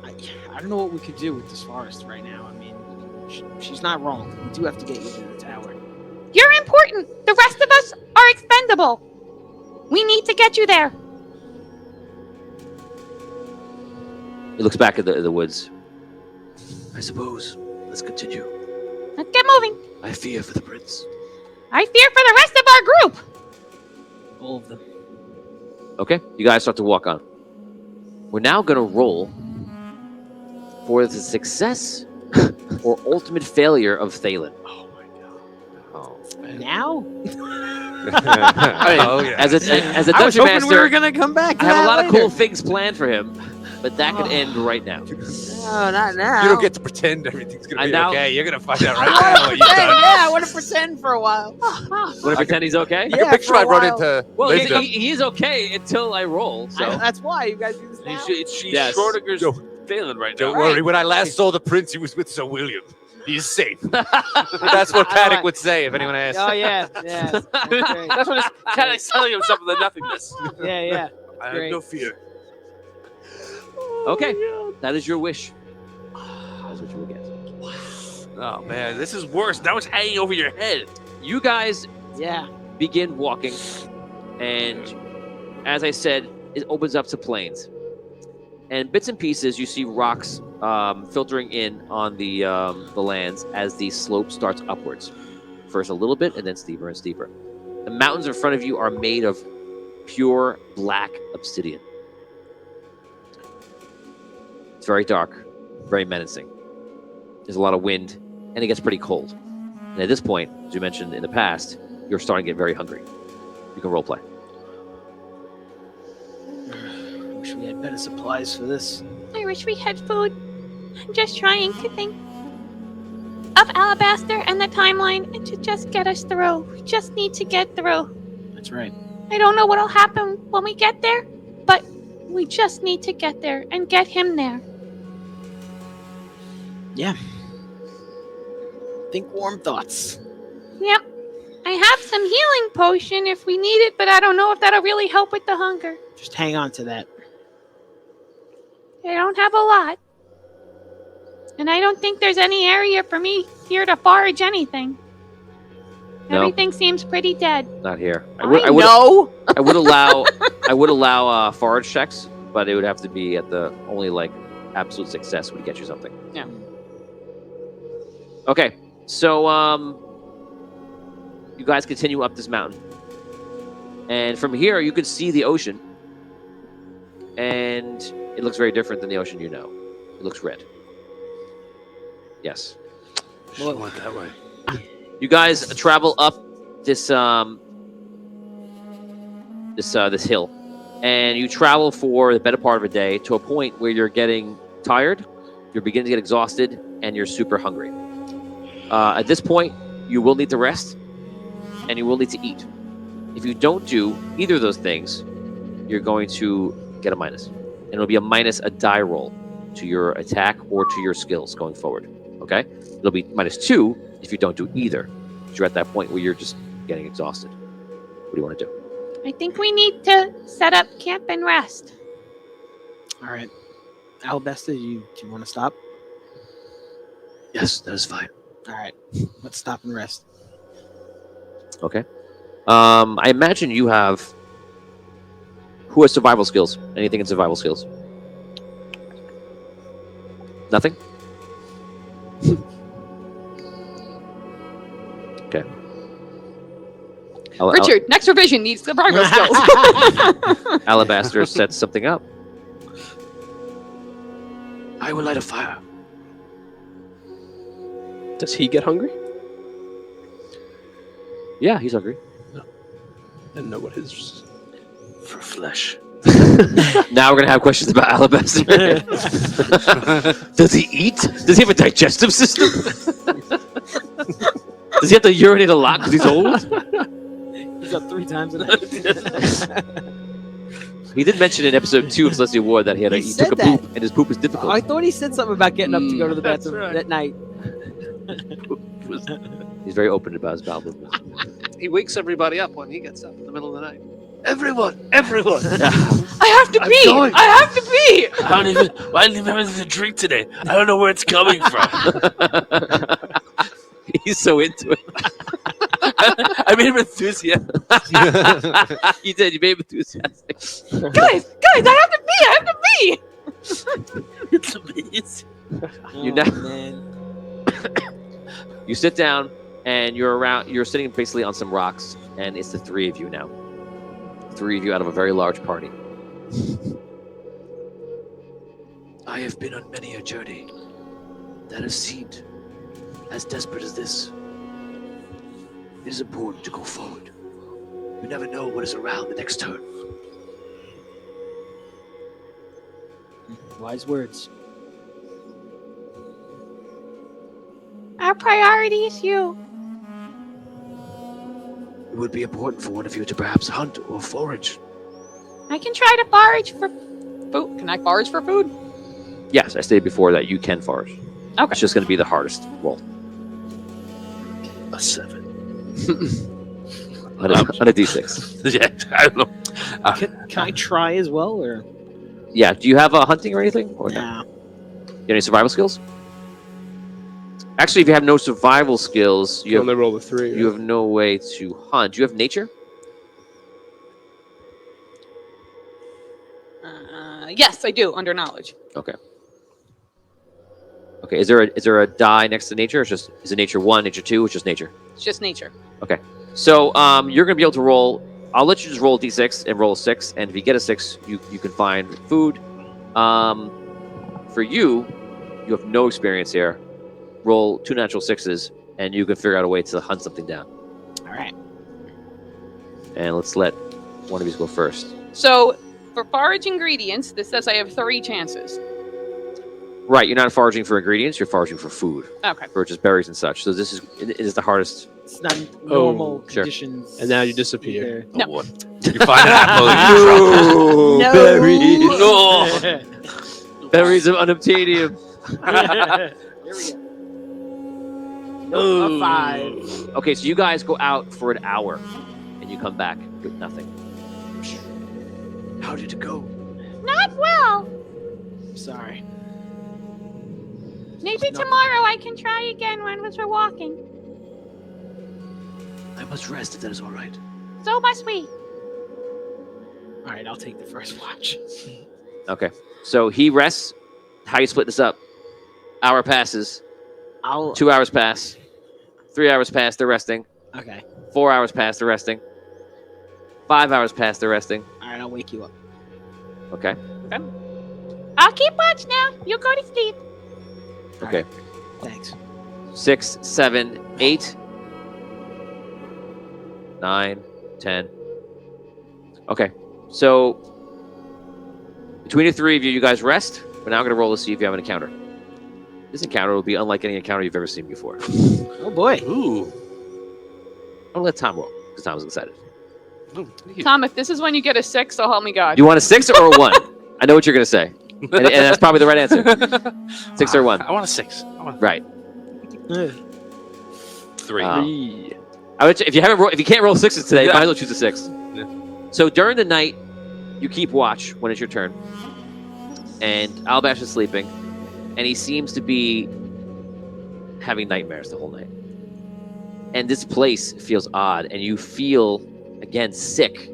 I don't know what we could do with this forest right now. I mean, she's not wrong. We do have to get you to the tower. You're important. The rest of us are expendable. We need to get you there. He looks back at the woods. I suppose. Let's continue. Let's get moving. I fear for the prince. I fear for the rest of our group. All of them. Okay, you guys start to walk on. We're now going to roll for the success or ultimate failure of Thalen. Oh my god. Oh man. Now? Oh yeah. As a I was dungeon hoping master, we were gonna come back. I have a lot of cool things planned for him, but that could end right now. No, not now. You don't get to pretend everything's gonna be now- okay. You're gonna find out right I now want what to you've pretend. done. Yeah, I want to pretend for a while. Want to pretend he's okay? I can Yeah, picture for a I run while. into Well, Linda. he is okay until I roll. So That's why you guys do this now. She's Yes. Schrodinger's Yo, failing right Don't now. worry. When I last saw the prince, he was with Sir William. He's safe. That's what Paddock would say if anyone asked. Oh yeah, yeah, that's great. That's what it's kind of telling himself of the nothingness. yeah, yeah. I have Great. no fear. okay, that is your wish. That's what you will get. Oh man, this is worse. Now it's hanging over your head. You guys Yeah. begin walking, and as I said, it opens up to plains. And bits and pieces, you see rocks filtering in on the lands as the slope starts upwards. First a little bit, and then steeper and steeper. The mountains in front of you are made of pure black obsidian. It's very dark, very menacing. There's a lot of wind, and it gets pretty cold. And at this point, as you mentioned in the past, you're starting to get very hungry. You can roleplay. Wish we had better supplies for this. I wish we had food. I'm just trying to think of Alabaster and the timeline and to just get us through. We just need to get through. That's right. I don't know what'll happen when we get there, but we just need to get there and get him there. Yeah. Think warm thoughts. Yep. I have some healing potion if we need it, but I don't know if that'll really help with the hunger. Just hang on to that. I don't have a lot. And I don't think there's any area for me here to forage anything. No. Everything seems pretty dead. Not here. I know. I would allow forage checks, but it would have to be at the only like absolute success would get you something. Yeah. Okay, so you guys continue up this mountain, and from here you could see the ocean, and it looks very different than the ocean you know. It looks red. Yes. Well, went that way. You guys travel up this this hill, and you travel for the better part of a day to a point where you're getting tired, you're beginning to get exhausted, and you're super hungry. At this point, you will need to rest, and you will need to eat. If you don't do either of those things, you're going to get a minus, and it'll be a minus a die roll to your attack or to your skills going forward. Okay, it'll be -2 if you don't do either. You're at that point where you're just getting exhausted. What do you want to do? I think we need to set up camp and rest. All right. Alabaster, do you want to stop? Yes, that is fine. All right. Let's stop and rest. Okay. I imagine you have. Who has survival skills? Anything in survival skills? Nothing? Okay. Richard, next revision needs survival skills. Alabaster sets something up. I will light a fire. Does he get hungry? Yeah, he's hungry. I didn't know what his. For flesh. Now we're gonna have questions about Alabaster. Does he eat? Does he have a digestive system? Does he have to urinate a lot because he's old? He's up 3 times a night. He did mention in episode 2 of Celestial War that he He said took a that. poop and his poop was difficult. I thought he said something about getting up to go to the That's bathroom right. at night. He's very open about his bowel movements. He wakes everybody up when he gets up in the middle of the night. Everyone. I have to pee. going. I have to pee. I didn't even have anything to drink today. I don't know where it's coming from. He's so into it. I made him enthusiastic. You did. You made him enthusiastic. Guys, I have to pee. I have to pee. It's amazing. You know- man. You sit down, and you're sitting basically on some rocks, and it's the three of you now. Three of you out of a very large party. I have been on many a journey that has seemed as desperate as this. It is important to go forward. You never know what is around the next turn. Wise words. Our priority is you. It would be important for one of you to perhaps hunt or forage. I can try to forage for. Food. Can I forage for food? Yes, I stated before that you can forage. Okay. It's just going to be the hardest roll. A 7. On a d6. Yeah, I don't know. Can I try as well, or Yeah. Do you have hunting or anything? Or no? nah? You have any survival skills? Actually, if you have no survival skills, You only roll a 3. you have no way to hunt. Do you have nature? Yes, I do. Under knowledge. Okay. Okay. Is there a die next to nature? Or is it nature 1, nature 2? It's just nature. It's just nature. So you're gonna be able to roll. I'll let you just roll a d6 and roll a 6, and if you get a 6, you can find food. For you have no experience here. Roll 2 natural 6s, and you can figure out a way to hunt something down. All right. And let's let one of you go first. So for forage ingredients, this says I have 3 chances. Right, you're not foraging for ingredients. You're foraging for food, Okay. for just berries and such. So it is the hardest. It's not normal sure. conditions. And now you disappear. either. No. You find an apple and you drop it. No. No. Berries of unobtainium. Here we go. A 5. Okay, so you guys go out for an hour, and you come back with nothing. How did it go? Not well. Sorry. Maybe tomorrow I can try again when we're walking. I must rest if that is all right. So must we. All right, I'll take the first watch. Okay, so he rests. How you split this up? Hour passes. 2 hours pass. 3 hours pass. They're resting. Okay. 4 hours pass. They're resting. 5 hours pass. They're resting. All right, I'll wake you up. Okay. I'll keep watch now. You go to sleep. Okay. Thanks. 6, 7, 8, 9, 10. Okay. So between the three of you, you guys rest. But now I'm going to roll to see if you have an encounter. This encounter will be unlike any encounter you've ever seen before. Oh boy. Ooh. I'll let Tom roll because Tom was excited. Tom, if this is when you get a 6, so help me God. You want a 6 or a 1? I know what you're going to say. And that's probably the right answer. 6 or 1. I want a 6. Right. 3. I would, if you can't roll 6s today, Yeah. might as well choose a 6. Yeah. So during the night, you keep watch when it's your turn. And Albash is sleeping. And he seems to be having nightmares the whole night. And this place feels odd. And you feel, again, sick.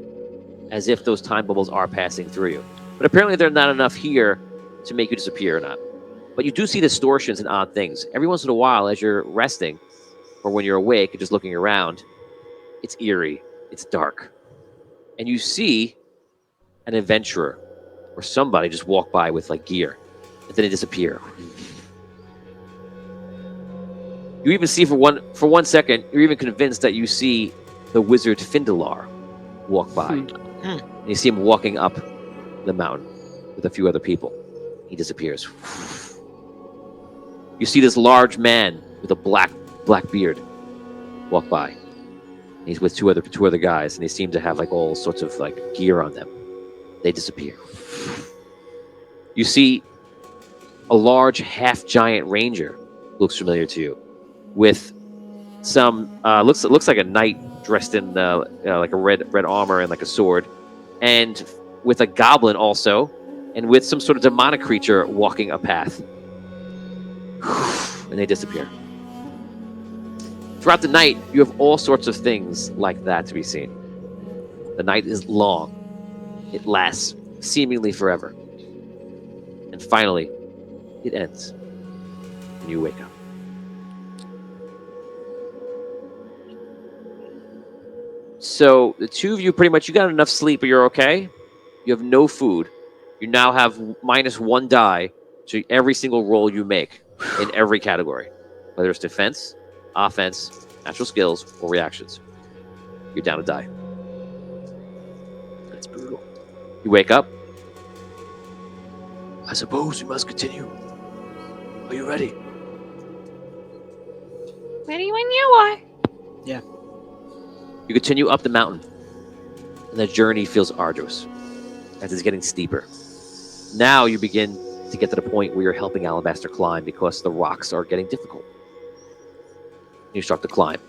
As if those time bubbles are passing through you. But apparently they're not enough here to make you disappear or not. But you do see distortions and odd things. Every once in a while, as you're resting, or when you're awake and just looking around, it's eerie, it's dark. And you see an adventurer or somebody just walk by with like gear, and then they disappear. You even see for one second, you're even convinced that you see the wizard Findalar walk by. And you see him walking up the mountain with a few other people. He disappears. You see this large man with a black beard walk by. He's with two other guys, and they seem to have like all sorts of like gear on them. They disappear. You see a large half-giant ranger, looks familiar to you, with some looks like a knight dressed in like a red armor and like a sword, and with a goblin also, and with some sort of demonic creature walking a path. And they disappear. Throughout the night, you have all sorts of things like that to be seen. The night is long. It lasts seemingly forever. And finally, it ends. And you wake up. So the two of you pretty much, you got enough sleep, but you're okay. You have no food. You now have -1 die to every single roll you make in every category, whether it's defense, offense, natural skills, or reactions. You're down a die. That's brutal. You wake up. I suppose we must continue. Are you ready? Ready when you are. You continue up the mountain, and the journey feels arduous as it's getting steeper. Now you begin to get to the point where you're helping Alabaster climb because the rocks are getting difficult. You start to climb.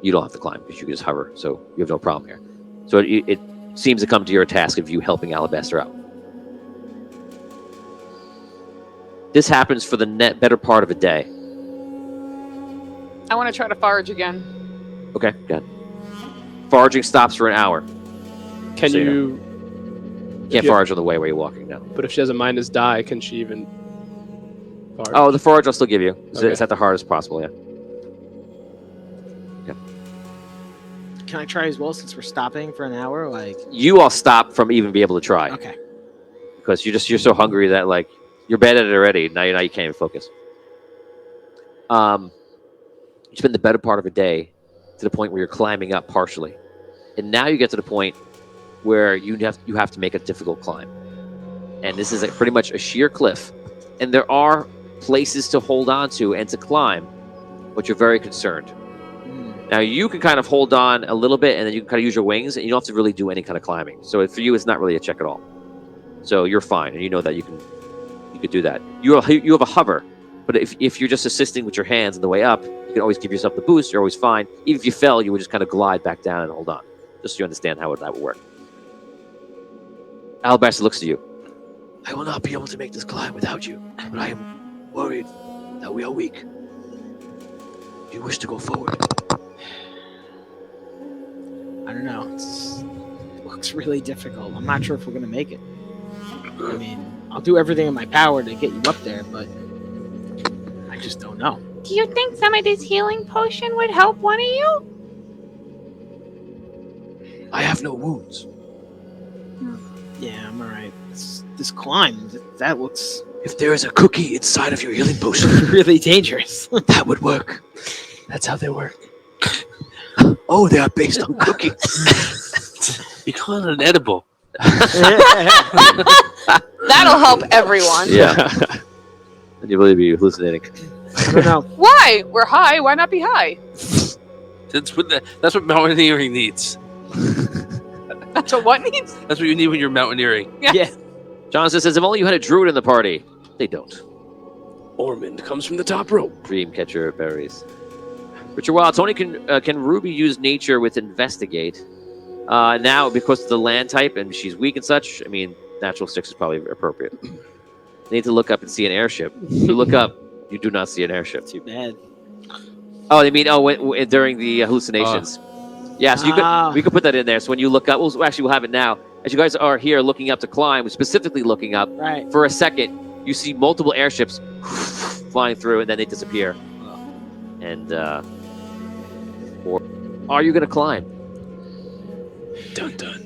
You don't have to climb because you can just hover, so you have no problem here. So it seems to come to your task of you helping Alabaster out. This happens for the better part of a day. I want to try to forage again. Okay, good. Foraging stops for an hour. Can So you you? Can't Yeah. forage on the way where you're walking now. But if she has a minus die, can she even? Forage? Oh, the forage I'll still give you. It's, Okay. it's at the hardest possible, yeah. Can I try as well since we're stopping for an hour? Like, You all stop from even be able to try okay. because you're so hungry that like you're bad at it already. Now you can't even focus. You spend the better part of a day to the point where you're climbing up partially, and now you get to the point where you have to make a difficult climb, and this is pretty much a sheer cliff, and there are places to hold on to and to climb, but you're very concerned. Now you can kind of hold on a little bit, and then you can kind of use your wings, and you don't have to really do any kind of climbing. So for you, it's not really a check at all. So you're fine, and you know that you could do that. You have a hover, but if you're just assisting with your hands on the way up, you can always give yourself the boost. You're always fine. Even if you fell, you would just kind of glide back down and hold on, just so you understand how that would work. Alabaster looks to you. I will not be able to make this climb without you, but I am worried that we are weak. Do you wish to go forward? I don't know. It looks really difficult. I'm not sure if we're gonna make it. I mean, I'll do everything in my power to get you up there, but I just don't know. Do you think some of this healing potion would help one of you? I have no wounds. Yeah, I'm alright. This climb, that looks If there is a cookie inside of your healing potion, really dangerous. that would work. That's how they work. Oh, they are based on cookies. You call it an edible. That'll help everyone. Yeah. And you really be hallucinating. I don't know. Why? We're high. Why not be high? That's what mountaineering needs. That's what needs. That's what you need when you're mountaineering. Yeah. Jonathan says, if only you had a druid in the party. They don't. Ormond comes from the top rope. Dream catcher berries. Richard Wild, Tony, can Ruby use nature with investigate? Now, because of the land type and she's weak and such, I mean, natural 6 is probably appropriate. You need to look up and see an airship. You look up, you do not see an airship. Too bad. Oh, they mean, during the hallucinations. Yeah, so we could put that in there. So when you look up, we'll have it now. As you guys are here looking up to climb, specifically looking up, Right. for a second, you see multiple airships flying through, and then they disappear. And, or are you going to climb? Dun dun.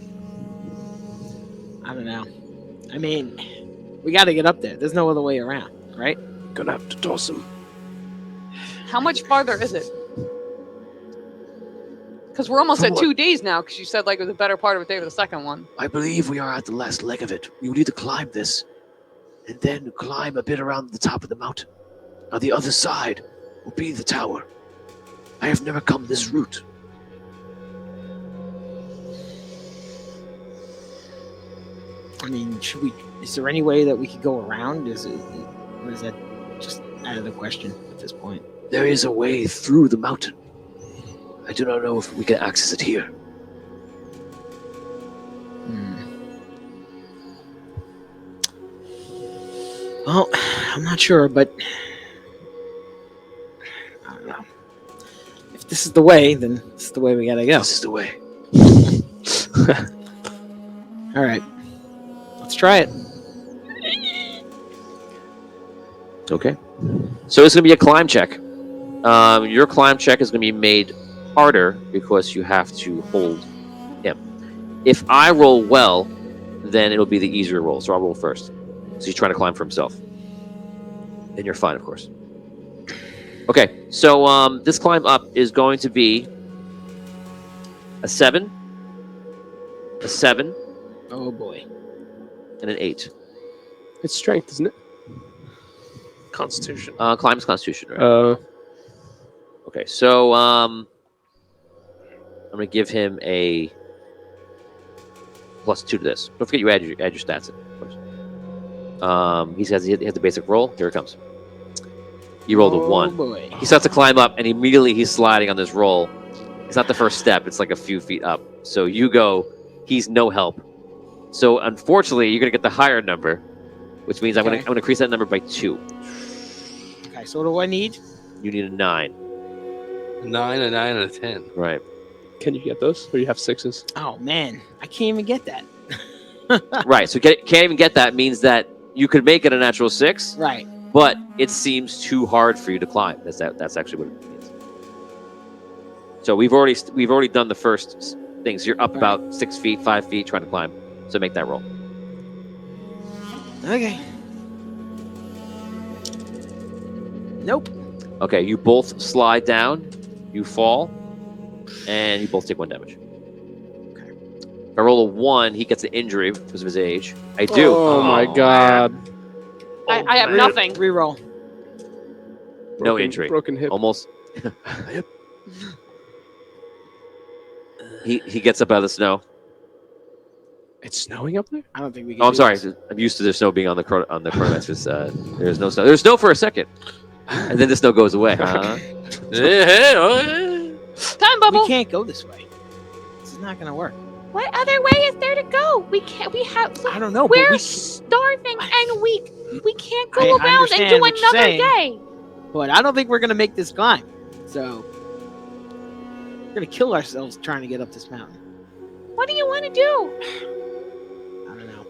I don't know. I mean, we got to get up there. There's no other way around, right? Gonna have to toss him. How much farther is it? Because we're almost For at what? 2 days now. Because you said like it was a better part of a day for the second one. I believe we are at the last leg of it. We will need to climb this, and then climb a bit around the top of the mountain. On the other side will be the tower. I have never come this route. I mean, is there any way that we could go around? Or is that just out of the question at this point? There is a way through the mountain. I do not know if we can access it here. Well, I'm not sure, but I don't know. If this is the way, then this is the way we gotta go. This is the way. All right, let's try it. Okay. So it's going to be a climb check. Your climb check is going to be made harder because you have to hold him. If I roll well, then it'll be the easier roll. So I'll roll first. So he's trying to climb for himself. And you're fine, of course. Okay, so this climb up is going to be a 7, a 7, Oh boy. and an 8. It's strength, isn't it? Constitution. Climb is Constitution, right? Okay, so I'm going to give him a +2 to this. Don't forget you add your stats in, of course. He has the basic roll. Here it comes. You rolled a 1. Boy. He starts to climb up, and immediately he's sliding on this roll. It's not the first step. It's like a few feet up. So you go. He's no help. So unfortunately, you're going to get the higher number, which means I'm going to increase that number by 2. Okay, so what do I need? You need a 9. 9, a 9, and a 10. Right. Can you get those? Or you have 6s? Oh man, I can't even get that. Right. So can't even get that means that you could make it a natural 6, Right. but it seems too hard for you to climb. That's actually what it means. So we've already done the first things. You're up about 6 feet, 5 feet, trying to climb. So make that roll. Okay. Nope. Okay, you both slide down, you fall, and you both take 1 damage. Okay. If I roll a 1, he gets an injury because of his age. I do. Oh my god. I have nothing. Reroll. No injury. Broken hip. Almost. He gets up out of the snow. It's snowing up there? I don't think we can. Oh, I'm do sorry. this. I'm used to the snow being on the chronometers. There's no snow. There's snow for a second, and then the snow goes away. Time We bubble. can't go this way. This is not gonna work. What other way is there to go? We can't. We have. I don't know. But We're we, starving and weak. We can't go I around and understand do what you're another saying. day. but I don't think we're gonna make this climb. So we're gonna kill ourselves trying to get up this mountain. What do you want to do? I don't know.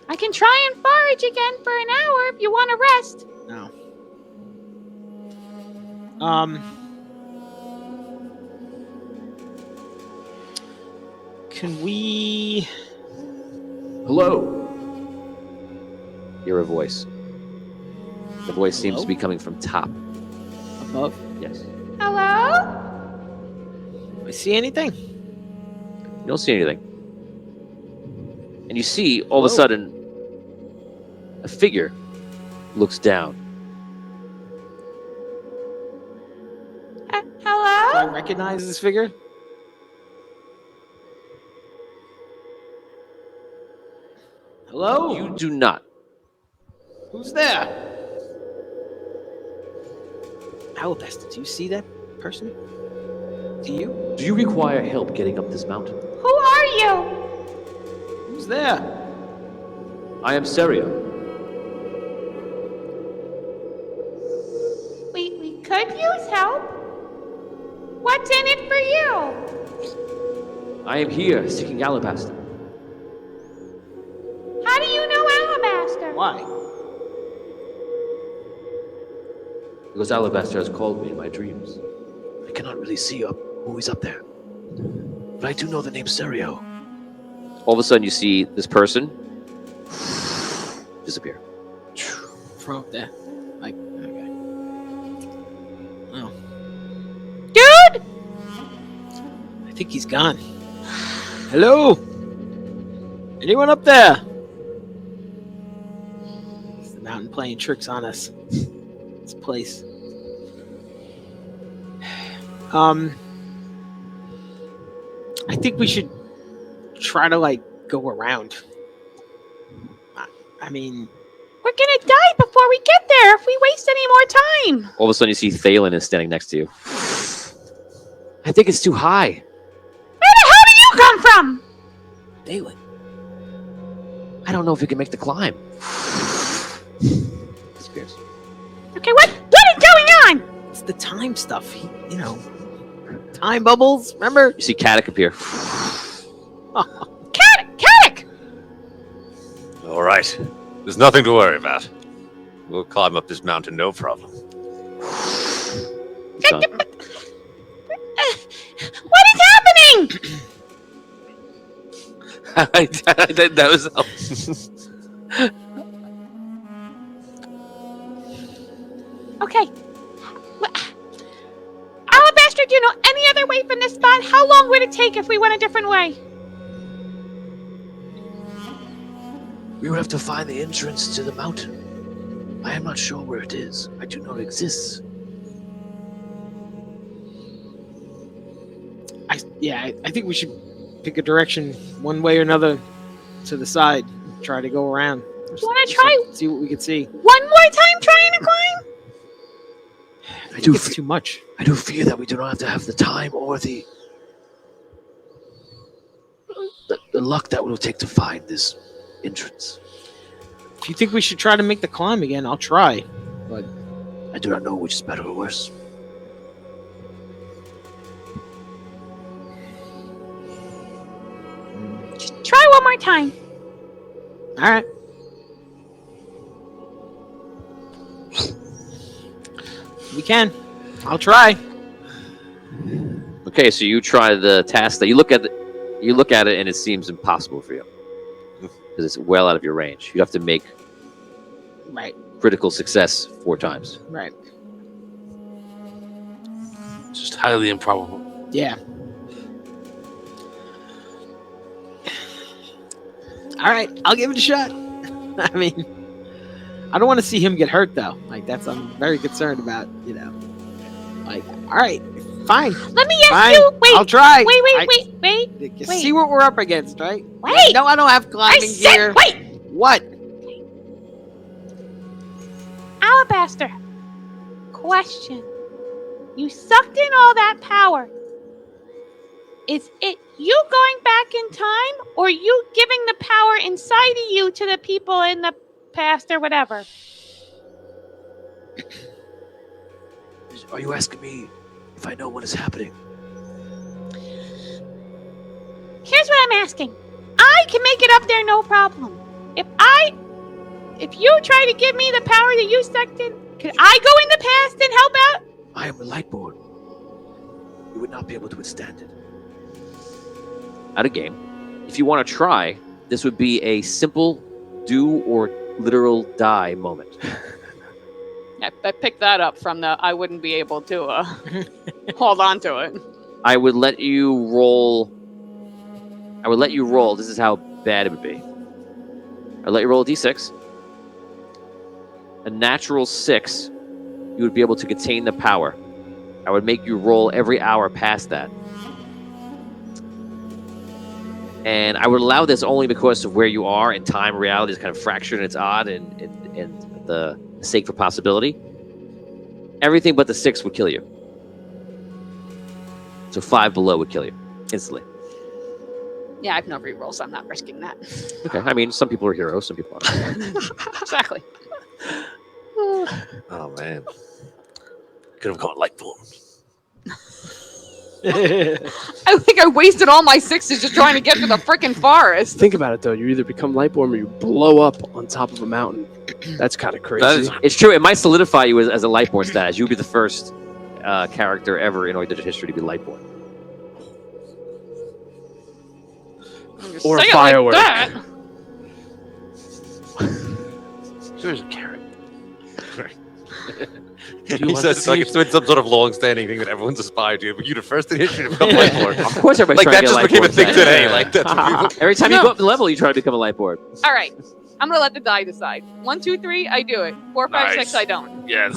I can try and forage again for an hour if you want to rest. No. Can we? Hello. Hear a voice. The voice seems to be coming from top. Above? Yes. Hello? Do I see anything? You don't see anything. And you see, all of a sudden, a figure looks down. Do Hello? I recognize this figure? Hello? You do not. Who's there? Alabaster, do you see that person? Do you? Do you require help getting up this mountain? Who are you? Who's there? I am Serio. We could use help. What's in it for you? I am here seeking Alabaster. How do you know Alabaster? Why? Because Alabaster has called me in my dreams. I cannot really see who is up there. But I do know the name Serio. All of a sudden you see this person disappear. From up there. Like, okay. Oh. Dude! I think he's gone. Hello? Anyone up there? It's the mountain playing tricks on us. This place. I think we should try to, like, go around. I mean, We're gonna die before we get there if we waste any more time. All of a sudden, you see Thalen is standing next to you. I think it's too high. Where the hell did you come from? Thalen. I don't know if you can make the climb. Disappears. Okay, what is going on? It's the time stuff. Time bubbles. Remember? You see Caddick appear. Caddick! All right. There's nothing to worry about. We'll climb up this mountain, no problem. Done. What is happening? That was. Okay. Alabaster, do you know any other way from this spot? How long would it take if we went a different way? We would have to find the entrance to the mountain. I am not sure where it is. I do know it exists. I think we should pick a direction one way or another to the side. Try to go around. You want to try See what we can see. one more time trying to climb? I think it's too much. I do fear that we do not have to have the time or the luck that it will take to find this entrance. If you think we should try to make the climb again, I'll try. But I do not know which is better or worse. Just try one more time. all right. We can. I'll try. Okay, so you try the task that you look at it and it seems impossible for you because it's well out of your range. You have to make Right. critical success 4 times. Right. Just highly improbable. Yeah. All right, I'll give it a shot. I mean, I don't want to see him get hurt though. I'm very concerned about. All right, fine. Let me ask Fine. you. Wait. I'll try. Wait. You Wait. see what we're up against, right? Wait. No, I don't have I climbing said gear. wait. What? Alabaster. Question. You sucked in all that power. Is it you going back in time or you giving the power inside of you to the people in the past or whatever? Are you asking me if I know what is happening? Here's what I'm asking. I can make it up there no problem. If you try to give me the power that you sucked in, could I go in the past and help out? I am a lightborn. You would not be able to withstand it. Out of game. If you want to try, this would be a simple do or literal die moment. I picked that up from the I wouldn't be able to hold on to it. I would let you roll. This is how bad it would be. I'd let you roll a d6. A natural 6, you would be able to contain the power. I would make you roll every hour past that. And I would allow this only because of where you are in time. Reality is kind of fractured and it's odd, and the sake for possibility. Everything but the 6 would kill you. So 5 below would kill you instantly. Yeah, I have no reroll, so I'm not risking that. Okay, I mean, some people are heroes, some people aren't. Exactly. Oh, man. Could have gone lightborn. I think I wasted all my 6s just trying to get to the freaking forest. Think about it though. You either become Lightborn or you blow up on top of a mountain. That's kind of crazy. It's true. It might solidify you as a Lightborn status. You would be the first character ever in Oydish history to be Lightborn. Or a Say it firework. Like that. There's a carrot. He says it's like it's been some sort of long-standing thing that everyone's aspired to, but you the first in history to become Lightborn. Of course, everybody's Like trying that to get just became a Lightborn thing status. today. Like that's what people... Every time you No. go up the level, you try to become a Lightborn. All right. I'm gonna let the die decide. 1, 2, 3, I do it. 4, 5, 6, Nice. I don't. Yes.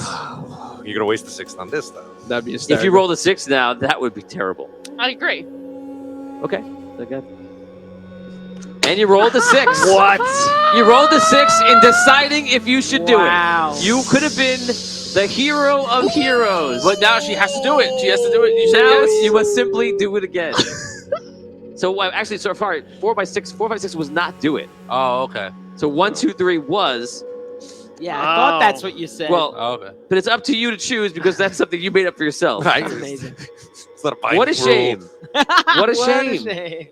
You're gonna waste the 6th on this though. That'd be If you roll the 6 now, that would be terrible. I agree. Okay. Okay. And you rolled a 6. What? You rolled a 6 in deciding if you should do Wow. it. You could have been the hero of heroes. But now she has to do it. She has to do it. You said Now yes. you must simply do it again. So actually, so far, 4 by 6 was not do it. Oh, okay. So 1, 2, 3 was. Yeah, I thought that's what you said. Well, Oh, okay. but it's up to you to choose because that's something you made up for yourself. Right. that's amazing. It's not a binding What a rule. shame. What a shame.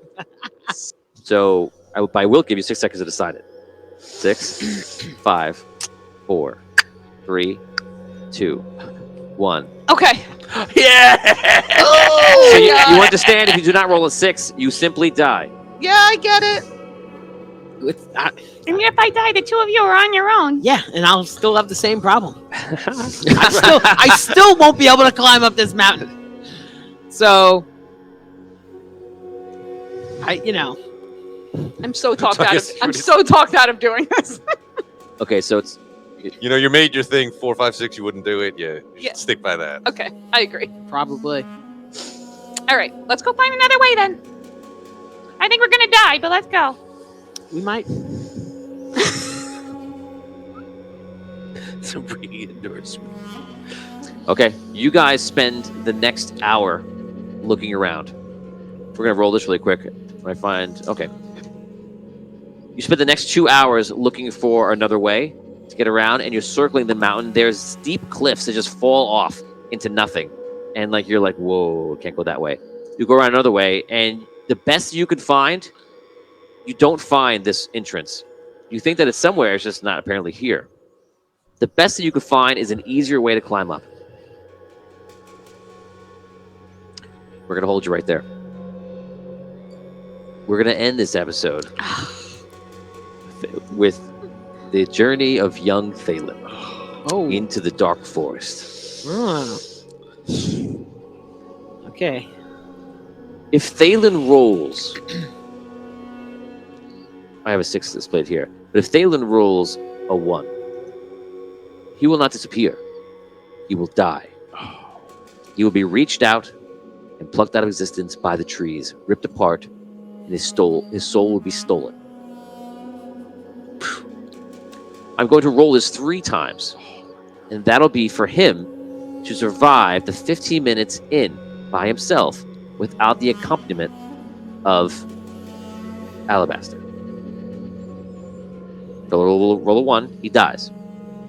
So I will give you 6 seconds to decide it. 6, 5, 4, 3, 2, 1. Okay. Yeah. So you understand if you do not roll a 6, you simply die. Yeah, I get it. And if I die, the two of you are on your own. Yeah, and I'll still have the same problem. I still won't be able to climb up this mountain. So, I'm so talked out of. I'm so talked out of doing this. Okay, so it's You know, you made your thing 4, 5, 6. You wouldn't do it. You Yeah. should stick by that. Okay, I agree. probably. All right, let's go find another way then. I think we're gonna die, but let's go. We might. It's a ringing endorsement. okay. You guys spend the next hour looking around. We're gonna roll this really quick. When I find okay. You spend the next 2 hours looking for another way to get around, and you're circling the mountain. There's steep cliffs that just fall off into nothing, and you're like, whoa, can't go that way. You go around another way, and the best you could find, you don't find this entrance. You think that it's somewhere, it's just not apparently here. The best that you could find is an easier way to climb up. We're gonna hold you right there. We're gonna end this episode with the journey of young Thalen into the dark forest. Okay. If Thalen rolls, I have a 6 displayed here, but if Thalen rolls a 1, he will not disappear. He will die. He will be reached out and plucked out of existence by the trees, ripped apart, and his soul will be stolen. I'm going to roll this 3 times, and that'll be for him to survive the 15 minutes in by himself without the accompaniment of Alabaster. If I roll a 1, he dies.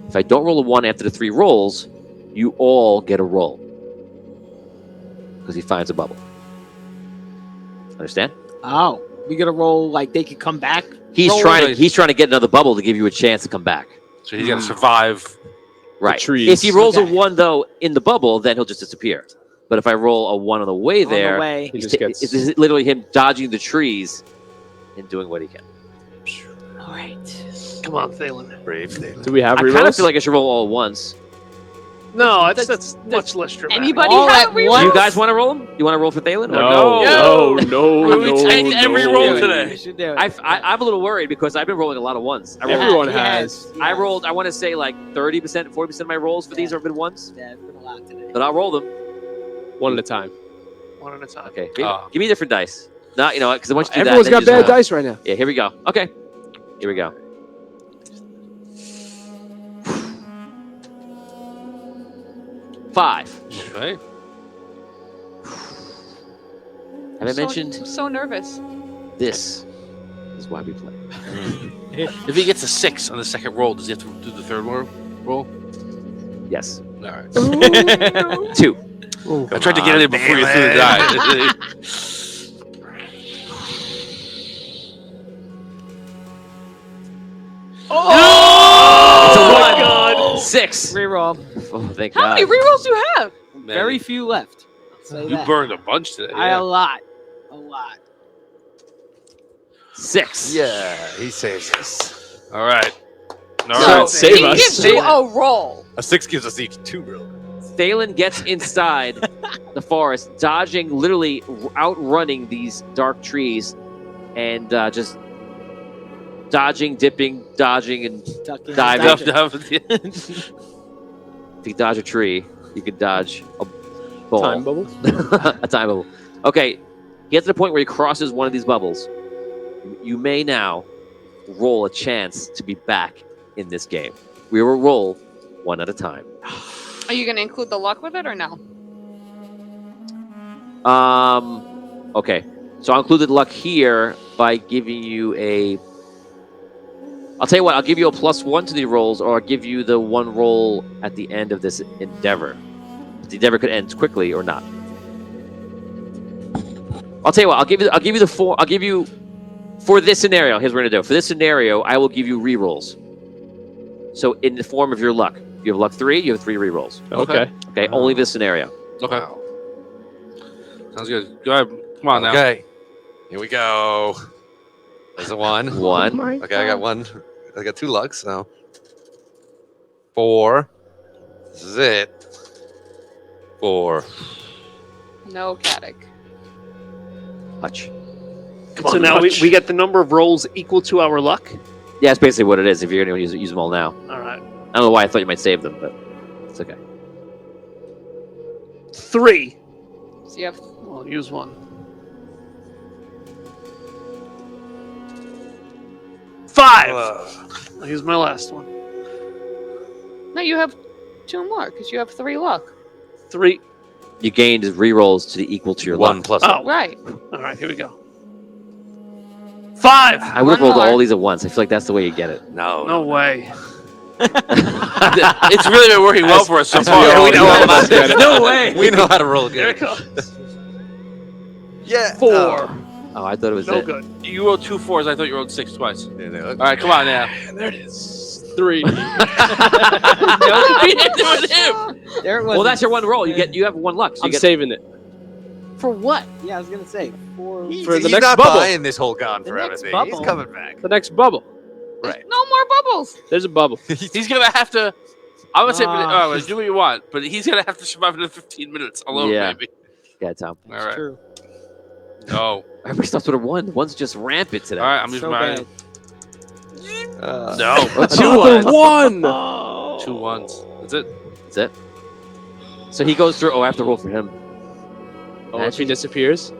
If I don't roll a 1 after the 3 rolls, you all get a roll. Because he finds a bubble. Understand? Oh, we gotta roll like they could come back. He's Roll trying to get another bubble to give you a chance to come back. So he's got to survive. Right. trees. If he rolls Okay. a 1 though in the bubble, then he'll just disappear. But if I roll a 1 on the way On the there, way. He it's just gets- it's literally him dodging the trees and doing what he can. All right. Come on, Thalen. Brave Thalen. Do we have I rerolls? kind of feel like I should roll all at once. No, that's much less dramatic. Anybody All have at a reroll? once? You guys want to roll them? You want to roll for Thalen? Or No. We take every roll today. We should do it. I'm a little worried because I've been rolling a lot of ones. I rolled, Everyone He has. I rolled, I want to say like 30%, 40% of my rolls for these have been ones, Yeah, it's been a lot today. but I'll roll them. One at a time. One at a time. Okay, Oh. give me different dice. Not, because I want you to do Everyone's that. got and then bad just- dice right now. Yeah, here we go. Okay, here we go. 5. Right? Have I mentioned I'm so nervous. this is why we play? If he gets a 6 on the second roll, does he have to do the third roll? Yes. All right. 2. I tried to get it in before you threw the die. It's a Oh 1. my God. 6. Reroll. Oh, thank How God. many rerolls do you have? Very few left. I'll say You that. burned a bunch today. A Yeah. lot. A lot. 6. Yeah, he saves us. All right. All So- right. Save He us. gives you a roll. A 6 gives us each 2 rolls. Thalen gets inside the forest, dodging, literally outrunning these dark trees, and just dodging, dipping, dodging, and Tuck in, Dive tuck in. in. if you dodge a tree, you can dodge a ball. Time bubble. A time bubble. Okay, he gets to the point where he crosses one of these bubbles. You may now roll a chance to be back in this game. We will roll one at a time. Are you going to include the luck with it or no? Okay. So I'll include the luck here by giving you a... I'll tell you what, I'll give you a +1 to the rolls, or I'll give you the one roll at the end of this endeavor. The endeavor could end quickly or not. I'll tell you what, I'll give you the 4. I'll give you... For this scenario, here's what we're going to do. For this scenario, I will give you re-rolls. So in the form of your luck. You have luck 3, you have 3 re-rolls. Okay. Okay, only this scenario. Okay. Sounds good. Go ahead. Come on now. Okay. Here we go. There's a 1. 1. Okay, I got 1. I got 2 lucks, so 4. This is it. 4. No, Caddick. Hutch. So now we get the number of rolls equal to our luck. Yeah, that's basically what it is if you're going to use them all now. All right. I don't know why I thought you might save them, but it's okay. 3. So you have I'll use 1. 5. I'll use my last one. no. You have 2 more because you have 3 luck. 3. You gained re-rolls to the equal to your 1 luck. plus Oh, Right. all right. Here we go. 5. I would have One rolled more. all these at once. I feel like that's the way you get it. No. No way. It's really been working well for us so as far. we all We know know. all about it. No way! We know how to roll There it good. goes. Yeah. 4. Oh, I thought it was No it. good. You rolled 2 4s. I thought you rolled 6 twice. Yeah, no, All right, come on now. There it is. 3. We hit it with him. There it was. Well, that's your one roll. You have 1 luck. So you I'm get saving it. for what? Yeah, I was gonna say 4. For the he's next not bubble. buying this whole gone The forever next thing. bubble. He's coming back. The next bubble. Right. No more bubbles. There's a bubble. He's gonna have to. I'm gonna say, Ah. do what you want, but he's gonna have to survive another 15 minutes alone, Yeah. maybe. Yeah, Tom. All right. True. No. Everybody stops with a 1. 1's just rampant today. All right, I'm using So my bad. no. Oh, 2 Another 1s. 1. 2 1s. That's it. That's it. So he goes through. Oh, I have to roll for him. Oh, if he disappears.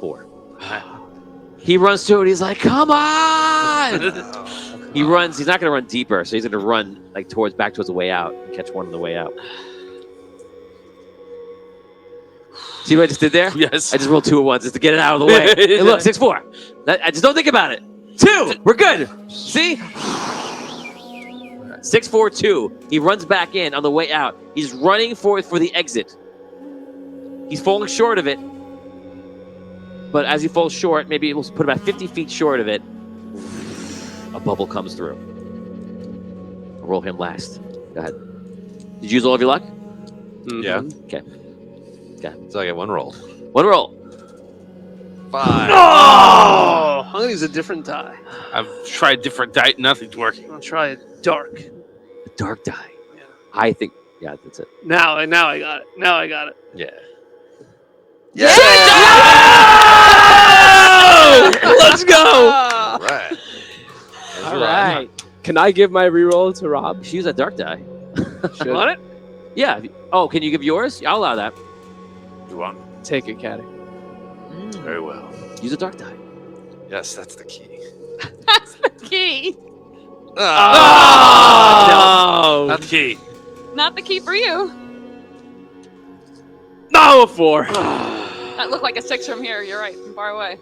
4. He runs to it. He's like, "Come on!" He runs. He's not going to run deeper, so he's going to run like back towards the way out and catch one on the way out. See what I just did there? Yes. I just rolled 2 at once just to get it out of the way. Hey, look, 6-4. I just don't think about it. 2. We're good. See? 6-4-2. He runs back in on the way out. He's running for the exit. He's falling short of it. But as he falls short, maybe we'll put about 50 feet short of it. A bubble comes through. I'll roll him last. Go ahead. Did you use all of your luck? Yeah. Okay. So I get 1 roll. 1 roll. 5. Oh! I'm gonna use a different die. I've tried different diet. Nothing's working. I'll try a dark. A dark die. Yeah. I think. Yeah, that's it. Now I got it. Now I got it. Yeah. Let's go. All right. All right. Can I give my reroll to Rob? She used a dark die. Should Want it? Yeah. Oh, can you give yours? I'll allow that. You want? take it, Caddy. Very well. Use a dark die. Yes, that's the key. That's the key. Oh! Not the key. Not the key for you. No, a 4. That looked like a 6 from here. You're right. From far away.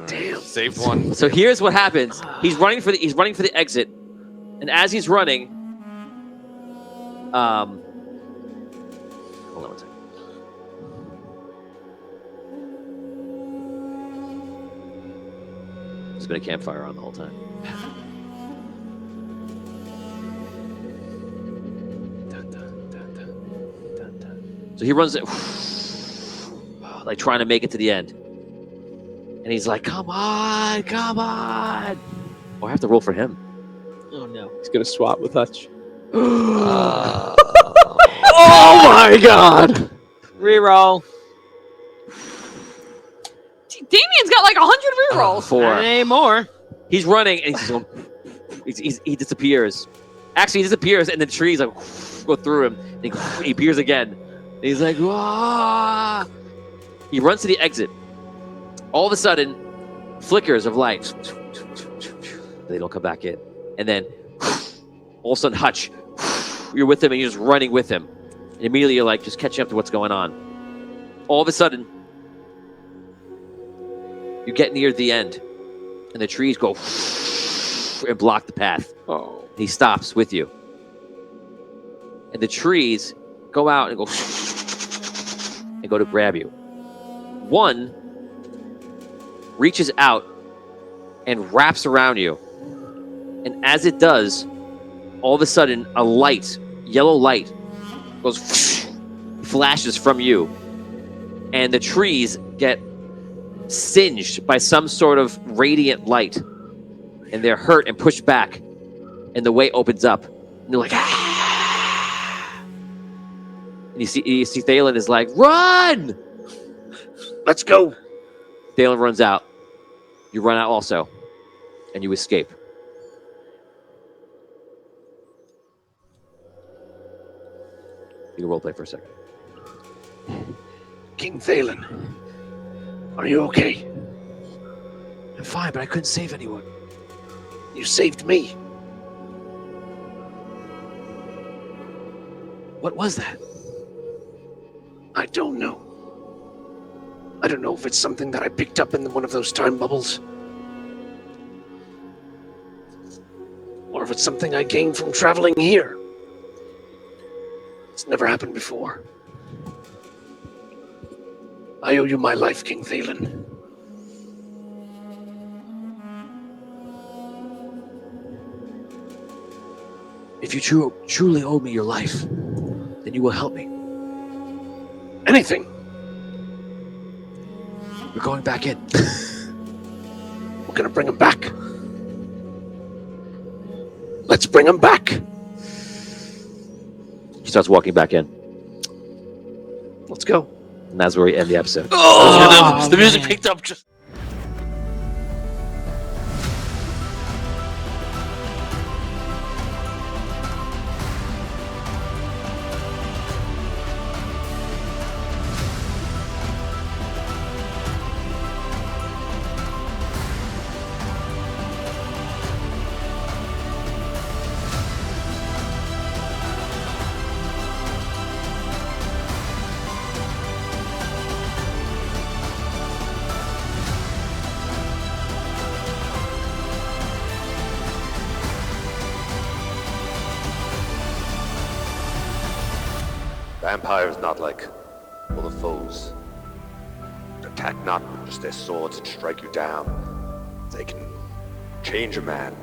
Damn. Saved one. So here's what happens. He's running for the exit, and as he's running, hold on one second. There's been a campfire on the whole time. So he runs it, like trying to make it to the end. And he's like, come on, come on. Oh, I have to roll for him. Oh no. He's gonna swap with Hutch. Oh my god! Reroll. Damien's got like 100 rerolls. 4. Not anymore. He's running and he's going, he disappears. Actually, he disappears and the trees like go through him. And he appears again. He's like, "Wah!" He runs to the exit. All of a sudden, flickers of light. They don't come back in. And then, all of a sudden, Hutch, you're with him and you're just running with him. And immediately you're like, just catching up to what's going on. All of a sudden, you get near the end. And the trees go and block the path. Oh. He stops with you. And the trees go out and go to grab you. One reaches out and wraps around you. And as it does, all of a sudden, a light, yellow light, goes flashes from you. And the trees get singed by some sort of radiant light. And they're hurt and pushed back. And the way opens up. And they're like, ah! And you see Thalen is like, run! Let's go. Thalen runs out. You run out also. And you escape. You can roleplay for a second. King Thalen, are you okay? I'm fine, but I couldn't save anyone. You saved me. What was that? I don't know. I don't know if it's something that I picked up in one of those time bubbles. Or if it's something I gained from traveling here. It's never happened before. I owe you my life, King Thalen. If you truly owe me your life, then you will help me. Anything. We're going back in. We're gonna bring him back. Let's bring him back. He starts walking back in. Let's go. And that's where we end the episode. Oh, the music picked up just. Vampires not like other foes. Attack not with just their swords and strike you down. They can change a man